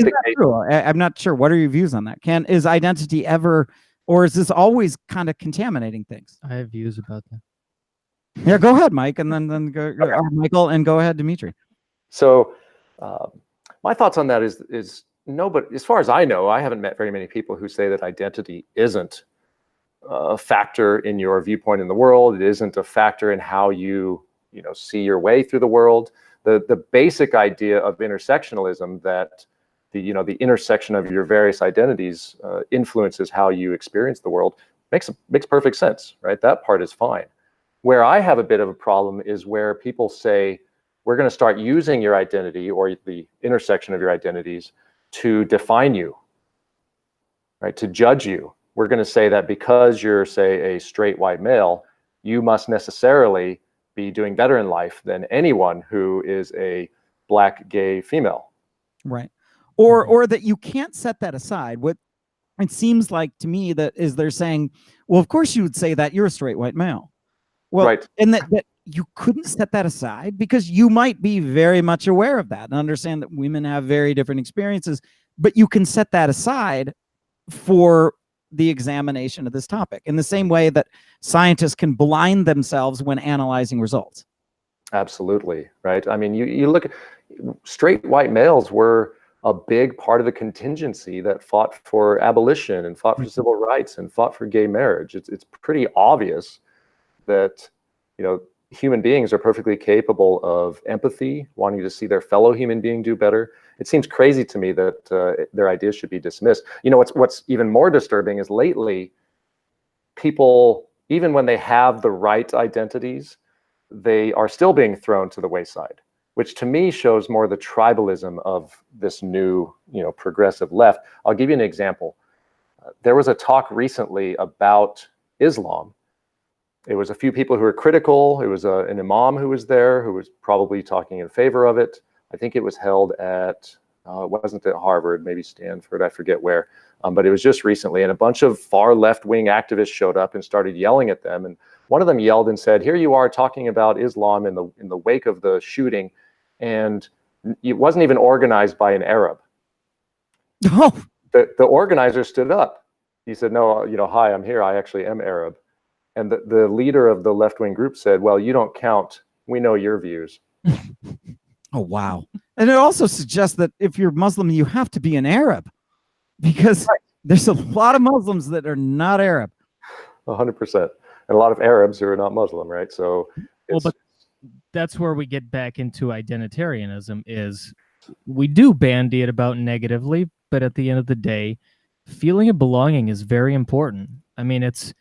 the case.
True? I'm not sure. What are your views on that? Is identity ever, or is this always kind of contaminating things?
I have views about that.
Yeah, go ahead, Mike, and then go Michael, and go ahead, Dimitri.
So, my thoughts on that is no, but as far as I know, I haven't met very many people who say that identity isn't a factor in your viewpoint in the world. It isn't a factor in how you see your way through the world. The basic idea of intersectionalism, that the intersection of your various identities influences how you experience the world, makes perfect sense, right? That part is fine. Where I have a bit of a problem is where people say, we're going to start using your identity or the intersection of your identities to define you, right? To judge you. We're going to say that because you're, say, a straight white male, you must necessarily be doing better in life than anyone who is a black gay female.
Right. Or that you can't set that aside. What it seems like to me that is they're saying, well, of course you would say that, you're a straight white male. Well,
right.
And that you couldn't set that aside because you might be very much aware of that and understand that women have very different experiences, but you can set that aside for the examination of this topic in the same way that scientists can blind themselves when analyzing results.
Absolutely, right? I mean, you look at straight white males were a big part of the contingency that fought for abolition and fought for civil rights and fought for gay marriage. It's pretty obvious that, human beings are perfectly capable of empathy, wanting to see their fellow human being do better. It seems crazy to me that their ideas should be dismissed. What's even more disturbing is lately, people, even when they have the right identities, they are still being thrown to the wayside, which to me shows more the tribalism of this new, progressive left. I'll give you an example. There was a talk recently about Islam. It was a few people who were critical. It was an imam who was there who was probably talking in favor of it. I think it was held at, it wasn't at Harvard, maybe Stanford, I forget where, but it was just recently. And a bunch of far left-wing activists showed up and started yelling at them. And one of them yelled and said, "Here you are talking about Islam in the wake of the shooting, and it wasn't even organized by an Arab."
Oh,
the organizer stood up. He said, "No, hi, I'm here. I actually am Arab." And the leader of the left-wing group said, "Well, you don't count. We know your views."
oh, wow. And it also suggests that if you're Muslim, you have to be an Arab, because there's a lot of Muslims that are not Arab.
100%. And a lot of Arabs who are not Muslim, right? So,
but that's where we get back into identitarianism. Is we do bandy it about negatively, but at the end of the day, feeling of belonging is very important. I mean, it's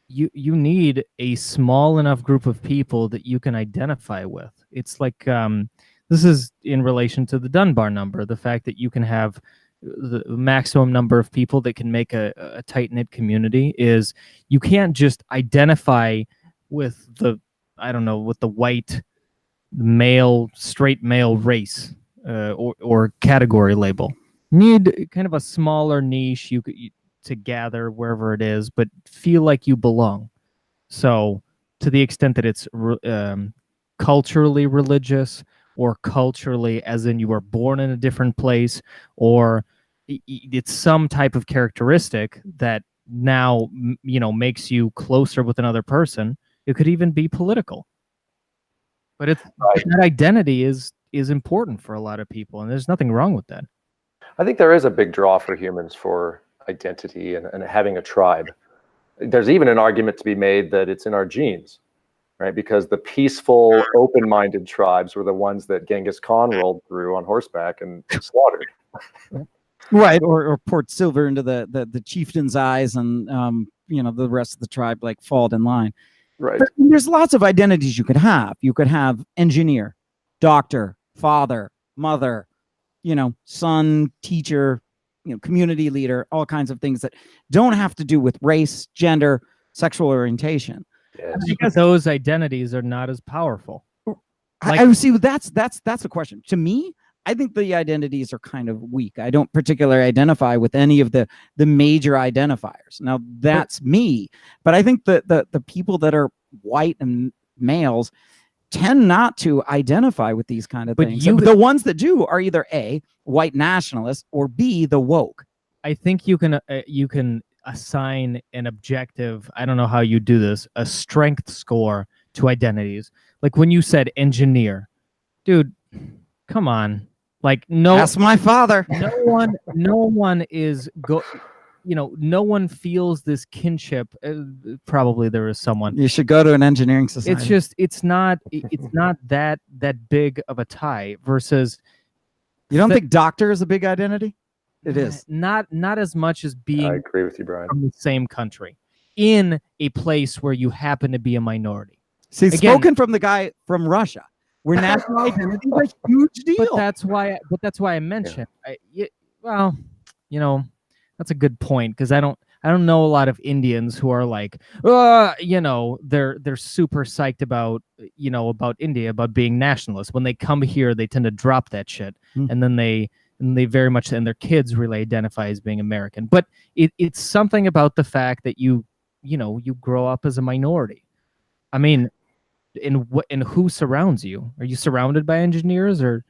you need a small enough group of people that you can identify with. It's like this is in relation to the Dunbar number, the fact that you can have the maximum number of people that can make a tight-knit community. Is you can't just identify with the, I don't know, with the white male, straight male race or category label. Need kind of a smaller niche to gather wherever it is, but feel like you belong. So to the extent that it's culturally religious, or culturally as in you were born in a different place, or it's some type of characteristic that now makes you closer with another person. It could even be political, but it's that identity is important for a lot of people, and there's nothing wrong with that.
I think there is a big draw for humans for identity and having a tribe. There's even an argument to be made that it's in our genes, right? Because the peaceful, open-minded tribes were the ones that Genghis Khan rolled through on horseback and slaughtered.
Right, or poured silver into the chieftain's eyes, and the rest of the tribe like followed in line.
Right.
But there's lots of identities you could have. You could have engineer, doctor, father, mother, son, teacher, community leader, all kinds of things that don't have to do with race, gender, sexual orientation.
Yes.
Because those identities are not as powerful.
I see. That's a question. To me, I think the identities are kind of weak. I don't particularly identify with any of the major identifiers. Now, that's me. But I think that the people that are white and males tend not to identify with these kind of things. The ones that do are either A, white nationalists, or B, the woke.
I think you can assign an objective, I don't know how you do this, a strength score to identities. Like when you said engineer, dude, come on. Like, no,
ask my father.
No one is no one feels this kinship. Probably there is someone.
You should go to an engineering society.
It's just it's not that big of a tie versus.
You don't think doctor is a big identity? It is
not as much as being.
I agree with you, Brian.
From the same country, in a place where you happen to be a minority.
See, spoken from the guy from Russia, where national identity is a huge deal.
But that's why I mentioned. Yeah. That's a good point, because I don't know a lot of Indians who are like, they're super psyched about India, about being nationalists. When they come here, they tend to drop that shit, and then they very much, and their kids really identify as being American. But it's something about the fact that you grow up as a minority. I mean, in who surrounds you? Are you surrounded by engineers, or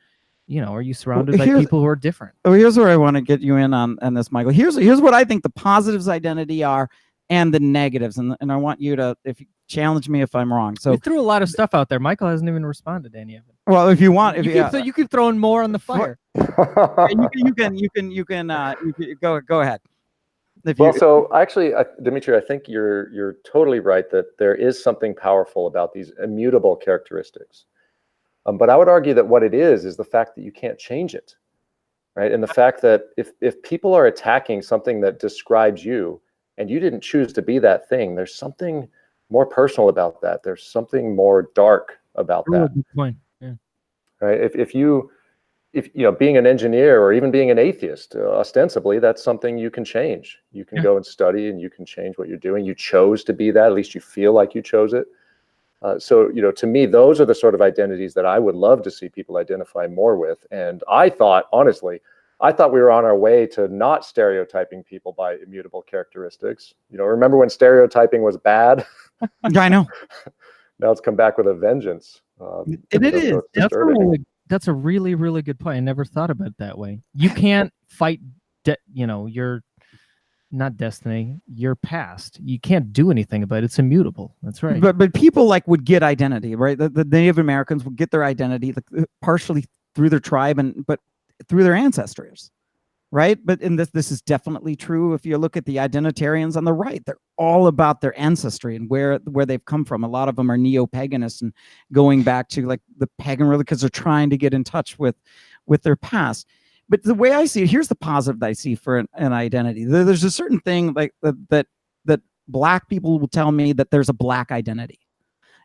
are you surrounded by people who are different?
Oh, here's where I want to get you in on this, Michael. Here's what I think the positives identity are and the negatives, and I want you to, if you challenge me if I'm wrong. So
we threw a lot of stuff out there. Michael hasn't even responded to any of it.
Well, if you want,
you keep throwing more on the fire.
you can go ahead.
So actually, Dimitri, I think you're totally right that there is something powerful about these immutable characteristics. But I would argue that what it is the fact that you can't change it, right? And the fact that if people are attacking something that describes you and you didn't choose to be that thing, there's something more personal about that. There's something more dark about that.
Good point. Yeah.
Right? If being an engineer or even being an atheist, ostensibly, that's something you can change. You can go and study and you can change what you're doing. You chose to be that. At least you feel like you chose it. So, to me, those are the sort of identities that I would love to see people identify more with. And I thought, honestly, we were on our way to not stereotyping people by immutable characteristics. Remember when stereotyping was bad?
I know.
Now it's come back with a vengeance.
It is.
So it's disturbing.
That's a really, really good point. I never thought about it that way. You can't fight, your not destiny, your past. You can't do anything about it. It's immutable. That's right.
But people would get identity, right? The Native Americans would get their identity partially through their tribe but through their ancestors, right? But in this is definitely true. If you look at the identitarians on the right, they're all about their ancestry and where they've come from. A lot of them are neo-paganists and going back to the pagan religion because they're trying to get in touch with their past. But the way I see it, here's the positive that I see for an identity. There's a certain thing that Black people will tell me that there's a Black identity.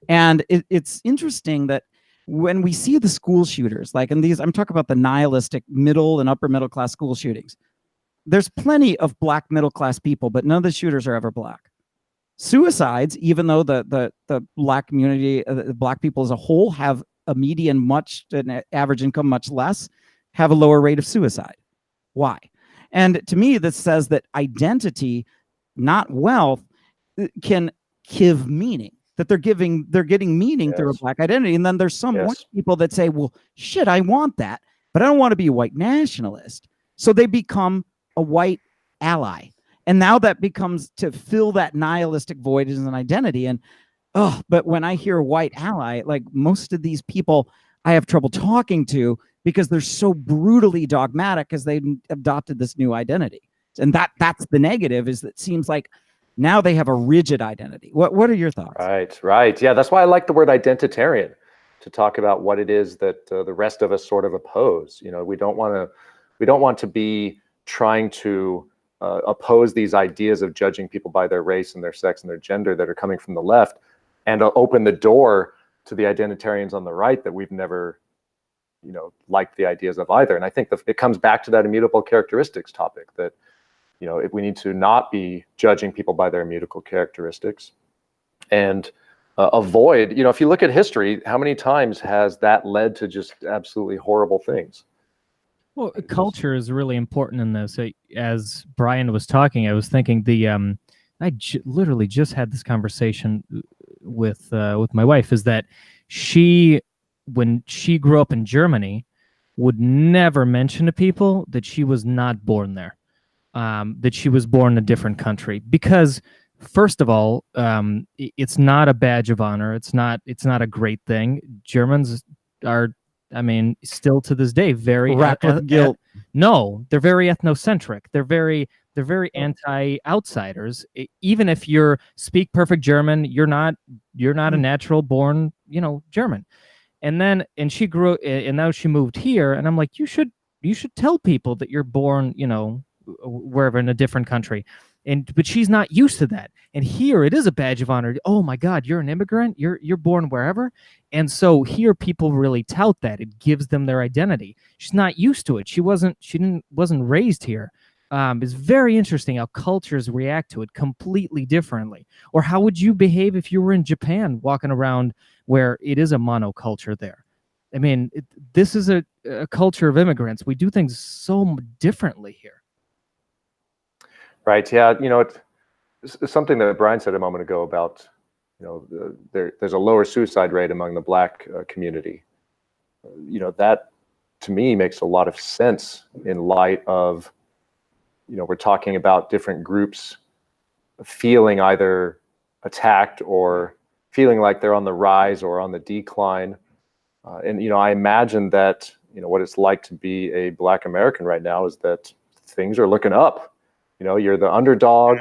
And it's interesting that when we see the school shooters, I'm talking about the nihilistic middle and upper middle class school shootings, there's plenty of Black middle class people, but none of the shooters are ever Black. Suicides, even though the Black community, the Black people as a whole have a median an average income much less, have a lower rate of suicide. Why? And to me, this says that identity, not wealth, can give meaning. That they're getting meaning through a Black identity. And then there's some white people that say, well, shit, I want that, but I don't want to be a white nationalist. So they become a white ally. And now that becomes to fill that nihilistic void as an identity. And but when I hear white ally, most of these people I have trouble talking to because they're so brutally dogmatic as they've adopted this new identity. And that's the negative, is that it seems like now they have a rigid identity. What are your thoughts?
Right. Yeah, that's why I like the word identitarian, to talk about what it is that the rest of us sort of oppose. We don't want to be trying to oppose these ideas of judging people by their race and their sex and their gender that are coming from the left, and open the door to the identitarians on the right that we've never liked the ideas of either. And I think it comes back to that immutable characteristics topic, that if we need to not be judging people by their immutable characteristics, and avoid, if you look at history, how many times has that led to just absolutely horrible things?
Well, culture is really important in this. As Brian was talking, I was thinking I literally just had this conversation with my wife, is that when she grew up in Germany, would never mention to people that she was not born there, that she was born in a different country, because first of all, it's not a badge of honor. It's not a great thing. Germans are, still to this day, very
racked with guilt.
No, they're very ethnocentric. They're very anti-outsiders. Even if you speak perfect German, you're not a natural born, German. And she grew, and now she moved here, and I'm like, you should tell people that you're born, wherever in a different country. But she's not used to that. And here it is a badge of honor. Oh my God, you're an immigrant. You're born wherever. And so here people really tout that. It gives them their identity. She's not used to it. She wasn't raised here. It's very interesting how cultures react to it completely differently. Or how would you behave if you were in Japan, walking around where it is a monoculture there? This is a culture of immigrants. We do things so differently here.
Right. Yeah. It's something that Brian said a moment ago about, there's a lower suicide rate among the Black community. That to me makes a lot of sense in light of, we're talking about different groups feeling either attacked or feeling like they're on the rise or on the decline. And I imagine that, what it's like to be a Black American right now is that things are looking up. You're the underdog.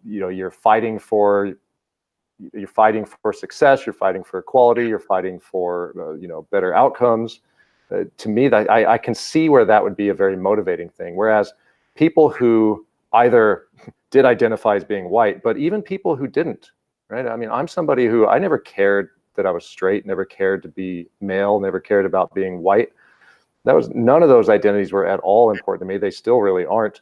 You're fighting for success. You're fighting for equality. You're fighting for better outcomes. To me, that I can see where that would be a very motivating thing. Whereas people who either did identify as being white, but even people who didn't, right? I'm somebody who I never cared that I was straight, never cared to be male, never cared about being white. None of those identities were at all important to me. They still really aren't.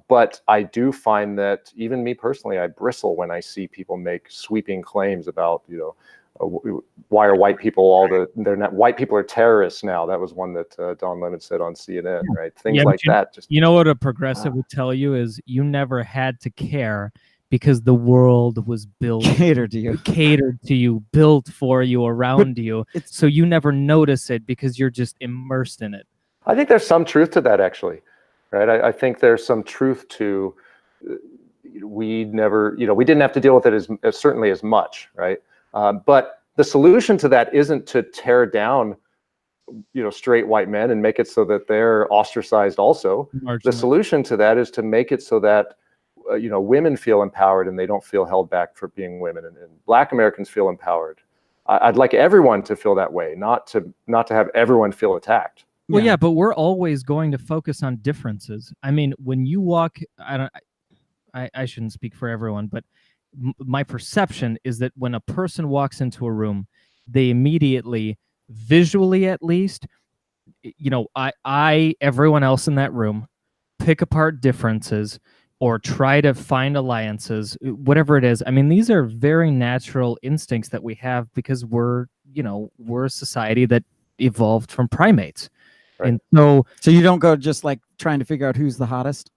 But I do find that even me personally, I bristle when I see people make sweeping claims about, why are white people they're not, white people are terrorists now. That was one that Don Lemon said on CNN, right? Things like that. Just,
you know what a progressive would tell you is you never had to care because the world was built
catered to you,
built for you, around you. So you never notice it because you're just immersed in it.
I think there's some truth to that, actually, right? I think there's some truth to we didn't have to deal with it as certainly as much, right? But the solution to that isn't to tear down, straight white men and make it so that they're ostracized also. The solution to that is to make it so that women feel empowered and they don't feel held back for being women, and Black Americans feel empowered. I'd like everyone to feel that way, not to have everyone feel attacked.
Well, yeah, but we're always going to focus on differences. I mean, when you walk, I shouldn't speak for everyone, but my perception is that when a person walks into a room, they immediately, visually at least, everyone else in that room, pick apart differences or try to find alliances, whatever it is. I mean, these are very natural instincts that we have because we're a society that evolved from primates. Right. And
so you don't go just like trying to figure out who's the hottest?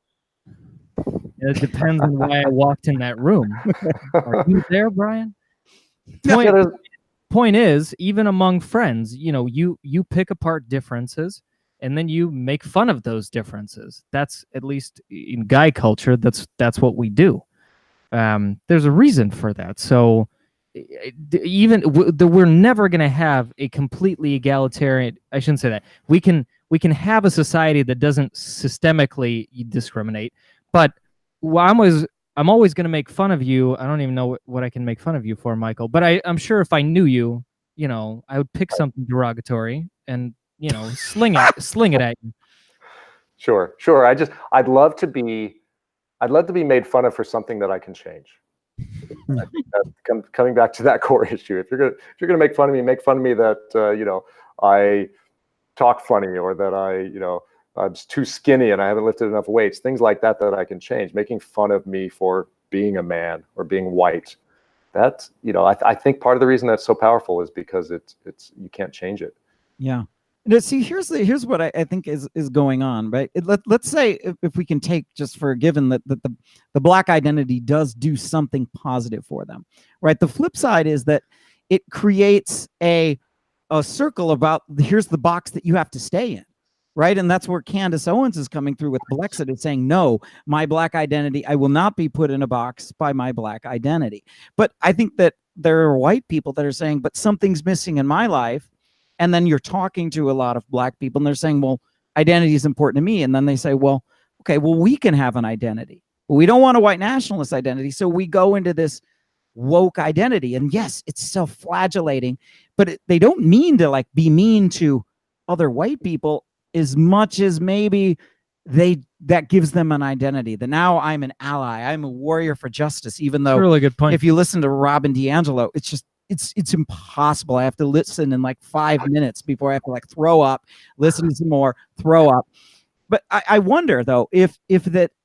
It depends on why I walked in that room. Are you there, Brian? Point is, even among friends, you pick apart differences and then you make fun of those differences. That's, at least in guy culture, that's what we do. There's a reason for that. So we're never going to have a completely egalitarian. I shouldn't say that. We can have a society that doesn't systemically discriminate, but I'm always going to make fun of you. I don't even know what I can make fun of you for, Michael. But I'm sure if I knew you, I would pick something derogatory and sling it at you.
Sure. I'd love to be made fun of for something that I can change. Coming back to that core issue, if you're gonna make fun of me that I talk funny, or that I'm too skinny and I haven't lifted enough weights, things like that I can change. Making fun of me for being a man or being white, that's I think part of the reason that's so powerful is because it's you can't change it.
Yeah. See, here's what I think is going on, right? Let's say if we can take just for a given that the Black identity does do something positive for them, right? The flip side is that it creates a circle about here's the box that you have to stay in, right? And that's where Candace Owens is coming through with Blexit. It's saying, no, my Black identity, I will not be put in a box by my Black identity. But I think that there are white people that are saying, but something's missing in my life. And then you're talking to a lot of Black people and they're saying, well, identity is important to me. And then they say, well, okay, well, we can have an identity. We don't want a white nationalist identity. So we go into this woke identity. And yes, it's self-flagellating, but they don't mean to be mean to other white people as much as maybe that gives them an identity, that now I'm an ally, I'm a warrior for justice, even though
really good point.
If you listen to Robin DiAngelo, it's just, it's impossible. I have to listen in 5 minutes before I have to throw up, listen to some more, throw up. But I wonder though, if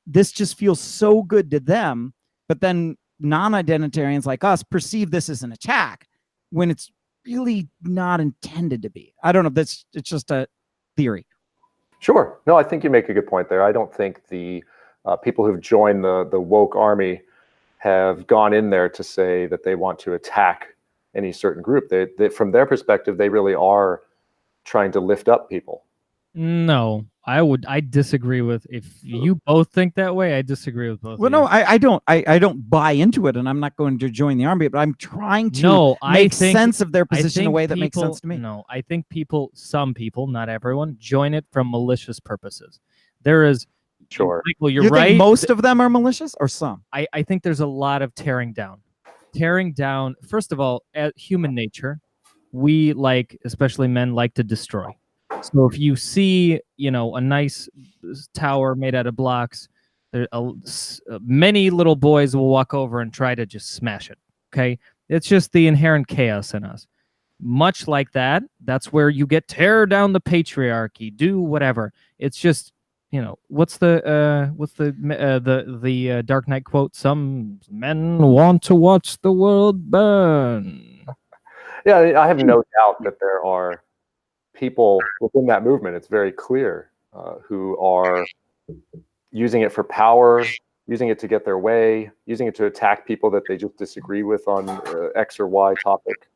this just feels so good to them, but then non-identitarians like us perceive this as an attack when it's really not intended to be. I don't know. It's just a theory.
Sure. No, I think you make a good point there. I don't think the people who've joined the woke army have gone in there to say that they want to attack any certain group. They from their perspective, they really are trying to lift up people.
No, I disagree with, if you both think that way, I disagree with both.
Well, no, I don't buy into it, and I'm not going to join the army, but I'm trying to make sense of their position in a way that makes sense to me.
No, I think some people, not everyone, join it from malicious purposes. There is,
sure,
Michael, you're right.
Think most of them are malicious, or some?
I think there's a lot of tearing down. First of all, at human nature, we especially men, like to destroy. So if you see, a nice tower made out of blocks, many little boys will walk over and try to just smash it. Okay, it's just the inherent chaos in us. Much like that, that's where you get tear down the patriarchy, do whatever. It's just what's the Dark Knight quote? Some men want to watch the world burn.
Yeah, I have no doubt that there are people within that movement, it's very clear, who are using it for power, using it to get their way, using it to attack people that they just disagree with on X or Y topic.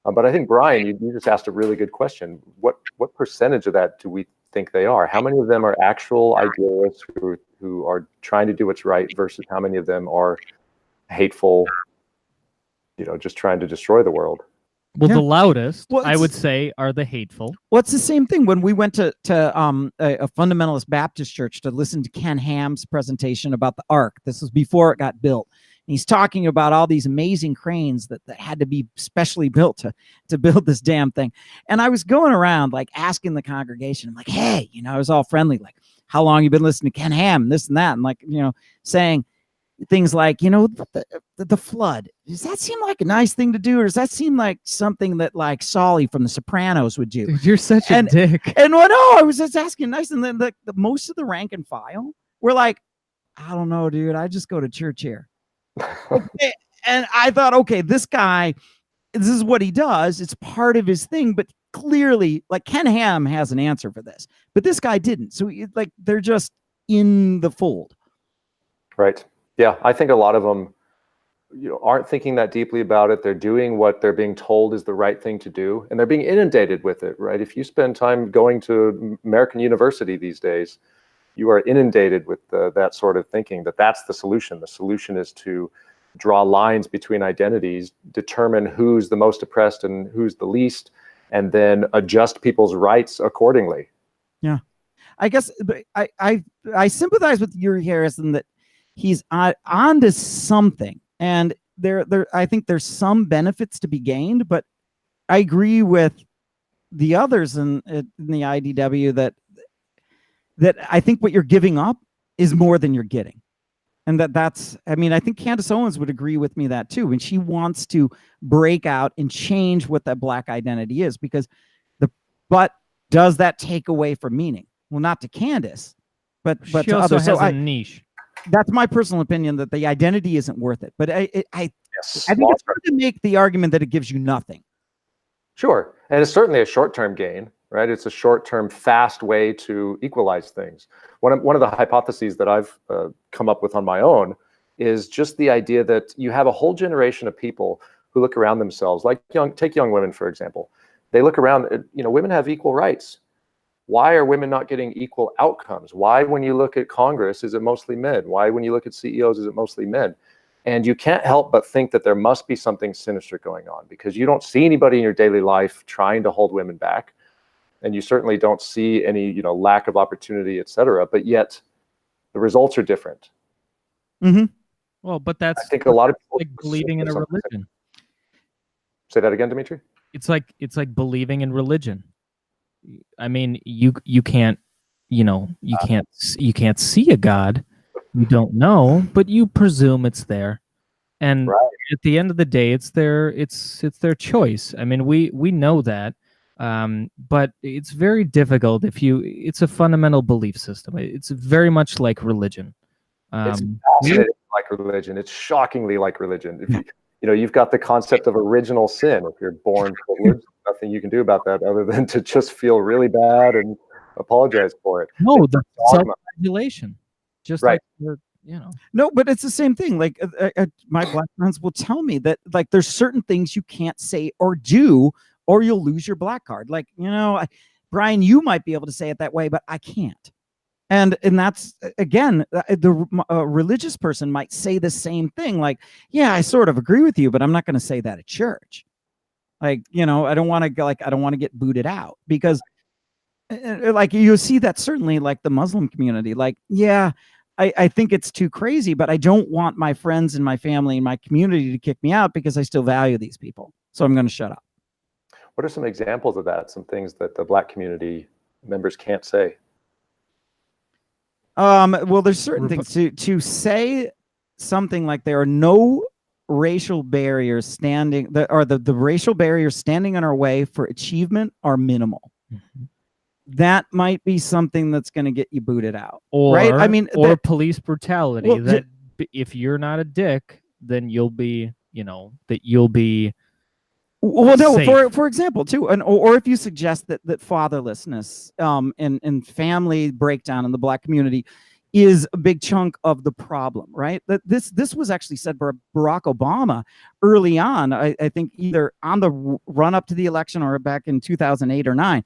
But I think, Brian, you just asked a really good question. What percentage of that do we think they are? How many of them are actual idealists who are trying to do what's right versus how many of them are hateful, just trying to destroy the world?
Well, the loudest, I would say, are the hateful.
Well, it's the same thing. When we went to a fundamentalist Baptist church to listen to Ken Ham's presentation about the Ark. This was before it got built. And he's talking about all these amazing cranes that had to be specially built to build this damn thing. And I was going around like asking the congregation, I'm like, hey, I was all friendly, like, how long you been listening to Ken Ham and this and that, and like, saying things like, the flood, does that seem like a nice thing to do, or does that seem like something that like Solly from The Sopranos would do?
Dude, you're such a dick.
And no, I was just asking nice, and then the most of the rank and file were like, I don't know, dude, I just go to church here. Okay. And I thought, okay, this guy, this is what he does. It's part of his thing, but clearly, like, Ken Ham has an answer for this, but this guy didn't. So like, they're just in the fold.
Right. Yeah, I think a lot of them, aren't thinking that deeply about it. They're doing what they're being told is the right thing to do, and they're being inundated with it, right? If you spend time going to American University these days, you are inundated with that sort of thinking, that's the solution. The solution is to draw lines between identities, determine who's the most oppressed and who's the least, and then adjust people's rights accordingly.
Yeah. I guess I sympathize with Uri Harrison that he's on to something, and I think there's some benefits to be gained, but I agree with the others in the IDW that I think what you're giving up is more than you're getting. And I think Candace Owens would agree with me that too. And she wants to break out and change what that Black identity is, because but does that take away from meaning? Well, not to Candace, but
she
to
also
others.
has a niche.
That's my personal opinion, that the identity isn't worth it. But I think it's hard to make the argument that it gives you nothing.
Sure. And it's certainly a short-term gain, right? It's a short-term, fast way to equalize things. One of the hypotheses that I've come up with on my own is just the idea that you have a whole generation of people who look around themselves, like take young women, for example. They look around, women have equal rights. Why are women not getting equal outcomes? Why, when you look at Congress, is it mostly men? Why, when you look at CEOs, is it mostly men? And you can't help but think that there must be something sinister going on, because you don't see anybody in your daily life trying to hold women back. And you certainly don't see any, lack of opportunity, et cetera. But yet the results are different.
Mm-hmm.
Well, but I
think a lot of people
like believing in a religion.
Say that again, Dimitri?
It's like believing in religion. I mean, you can't, you can't see a God. You don't know, but you presume it's there. And at the end of the day, it's their choice. I mean, we know that. But it's very difficult it's a fundamental belief system. It's very much like religion.
It's fascinating like religion. It's shockingly like religion. If you've got the concept of original sin. If you're born privileged, nothing you can do about that other than to just feel really bad and apologize for it.
No, the self-regulation. Just
right.
Like
No, but it's the same thing. Like my Black friends will tell me that like there's certain things you can't say or do, or you'll lose your Black card. Like, Brian, you might be able to say it that way, but I can't. And that's, again, the religious person might say the same thing. Like, yeah, I sort of agree with you, but I'm not going to say that at church. Like, I don't want to get booted out, because like you see that certainly like the Muslim community, like, yeah, I think it's too crazy, but I don't want my friends and my family and my community to kick me out, because I still value these people. So I'm going to shut up.
What are some examples of that? Some things that the Black community members can't say?
Well, there's certain things to say something like there are no racial barriers the racial barriers standing in our way for achievement are minimal.
Mm-hmm.
that might be something that's going to get you booted out.
Or,
right? I mean,
or police brutality.
Well,
that if you're not a dick, then you'll be, you know, that you'll be.
Well, no,
safe.
for example, too, or if you suggest that fatherlessness and family breakdown in the Black community is a big chunk of the problem, right? That this was actually said by Barack Obama early on. I think either on the run up to the election or back in 2008 or 9.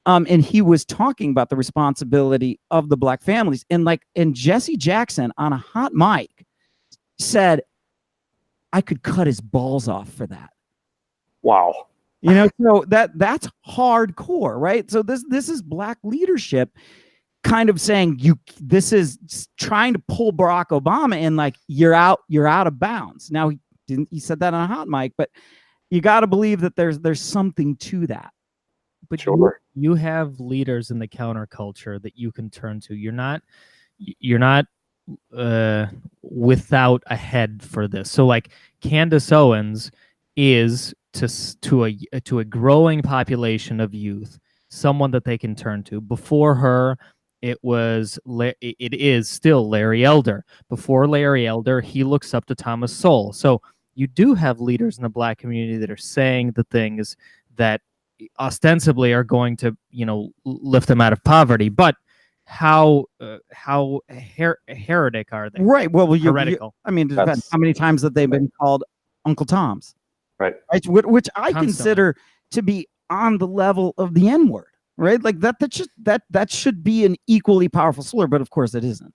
And he was talking about the responsibility of the Black families, and Jesse Jackson on a hot mic said, "I could cut his balls off for that."
Wow.
You know, so that's hardcore, right? So this is Black leadership kind of saying this is trying to pull Barack Obama in, like, you're out of bounds. Now he said that on a hot mic, but you got to believe that there's something to that.
But
sure.
you have leaders in the counterculture that you can turn to. You're not without a head for this. So like Candace Owens is to a growing population of youth, someone that they can turn to. Before her, it is still Larry Elder. Before Larry Elder, he looks up to Thomas Sowell. So you do have leaders in the Black community that are saying the things that ostensibly are going to, you know, lift them out of poverty. But how heretic are they?
Right. Well,
heretical.
I mean, it depends how many times that they've been called Uncle Toms.
Right.
Which I consider to be on the level of the N-word. Right. Like that should be an equally powerful slur, but of course it isn't.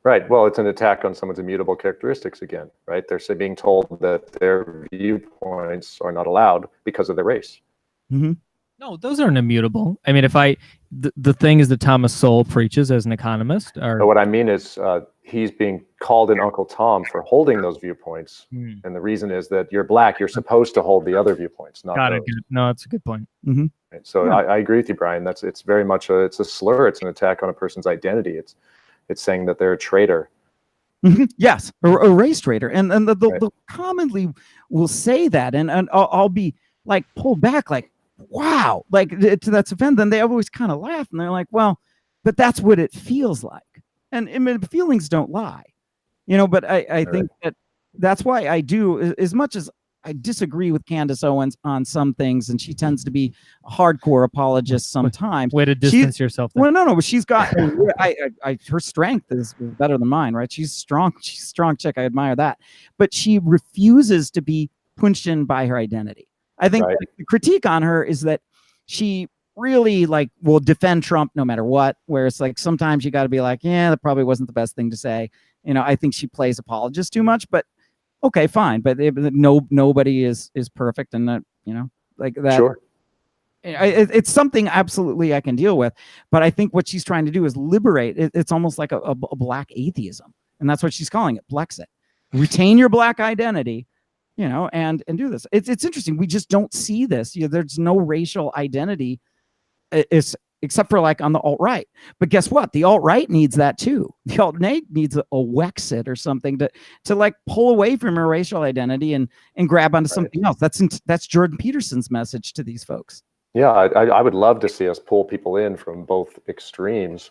Right. Well, it's an attack on someone's immutable characteristics again, right? They're being told that their viewpoints are not allowed because of their race.
Mm-hmm.
No, those aren't immutable. I mean, the thing is that Thomas Sowell preaches as an economist.
So what I mean is he's being called an Uncle Tom for holding those viewpoints. And the reason is that you're Black, you're supposed to hold the other viewpoints, not those.
No, that's a good point.
Mm-hmm.
Right? So yeah. I agree with you, Brian. It's very much it's a slur. It's an attack on a person's identity. It's saying that they're a traitor.
Mm-hmm. Yes, a race traitor. And the commonly will say that, and I'll be like pulled back, like, wow, like to that offend. Then they always kind of laugh, and they're like, well, but that's what it feels like. And I mean, feelings don't lie, you know. But I think that's why I do, as much as I disagree with Candace Owens on some things, and she tends to be a hardcore apologist sometimes.
Way to distance yourself there.
Well, no, but she's got her strength is better than mine, right? She's strong. She's a strong chick. I admire that. But she refuses to be punched in by her identity. I think the critique on her is that she really will defend Trump no matter what, where it's like sometimes you got to be like, yeah, that probably wasn't the best thing to say. You know, I think she plays apologist too much, but okay, fine. But nobody is perfect, and that, you know, like that.
Sure.
It's something absolutely I can deal with, but I think what she's trying to do is liberate. It's almost like a Black atheism, and that's what she's calling it. Blexit. Retain your Black identity, you know, and do this. It's interesting. We just don't see this. You know, there's no racial identity, except for like on the alt-right. But guess what? The alt-right needs that too. The alt-right needs a Wexit or something to like pull away from her racial identity and grab onto something else. That's Jordan Peterson's message to these folks.
Yeah, I would love to see us pull people in from both extremes,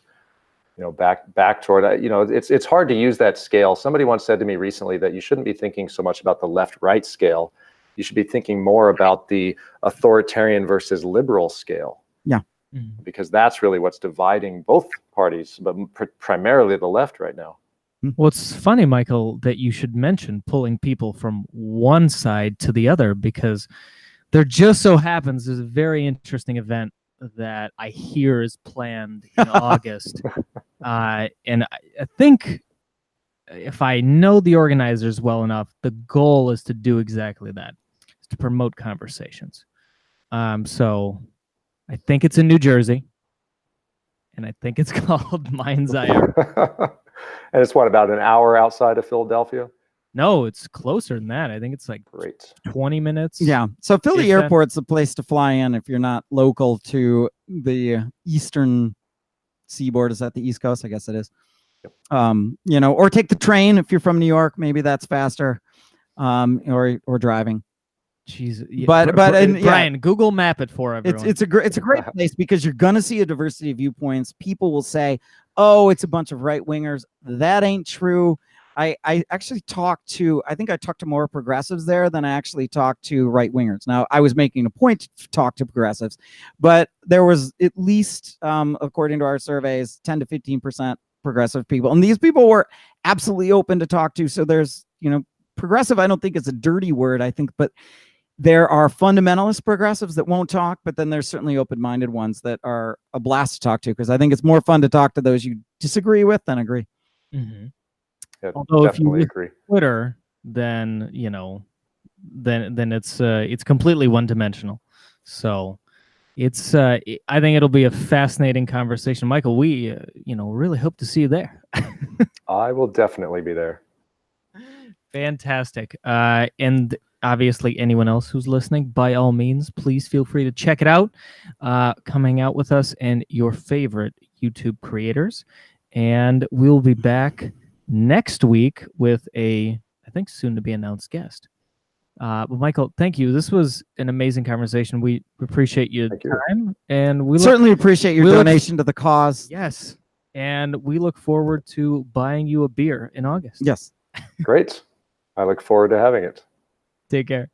you know, back toward, you know, it's hard to use that scale. Somebody once said to me recently that you shouldn't be thinking so much about the left-right scale. You should be thinking more about the authoritarian versus liberal scale.
Yeah.
Because that's really what's dividing both parties, but primarily the left right now.
Well, it's funny, Michael, that you should mention pulling people from one side to the other, because there just so happens there's a very interesting event that I hear is planned in August. And I think if I know the organizers well enough, the goal is to do exactly that, is to promote conversations. So I think it's in New Jersey, and I think it's called Mind's Eye.
And it's what, about an hour outside of Philadelphia?
No, it's closer than that. I think it's like 20 minutes.
Yeah. So Philly Airport's the place to fly in if you're not local to the eastern seaboard. Is that the East Coast? I guess it is. Yep. You know, or take the train if you're from New York. Maybe that's faster. Or driving.
Jeez, yeah,
and, yeah.
Brian, Google Map it for everyone.
It's a great place because you're gonna see a diversity of viewpoints. People will say, "Oh, it's a bunch of right wingers." That ain't true. I actually I think I talked to more progressives there than I actually talked to right wingers. Now, I was making a point to talk to progressives, but there was at least, according to our surveys, 10 to 15% progressive people, and these people were absolutely open to talk to. So there's, progressive. I don't think it's a dirty word. I think, but there are fundamentalist progressives that won't talk, but then there's certainly open-minded ones that are a blast to talk to, because I think it's more fun to talk to those you disagree with than agree.
Mm-hmm.
Yeah,
although if you
agree.
Twitter, then then it's completely one-dimensional. So it's I think it'll be a fascinating conversation. Michael, we really hope to see you there.
I will definitely be there.
Fantastic. And obviously anyone else who's listening, by all means, please feel free to check it out. Coming out with us and your favorite YouTube creators. And we'll be back next week with I think soon to be announced guest. But Michael, thank you. This was an amazing conversation. We appreciate your time, and we
certainly appreciate your donation to the cause.
Yes, and we look forward to buying you a beer in August.
Yes.
Great. I look forward to having it.
Take care.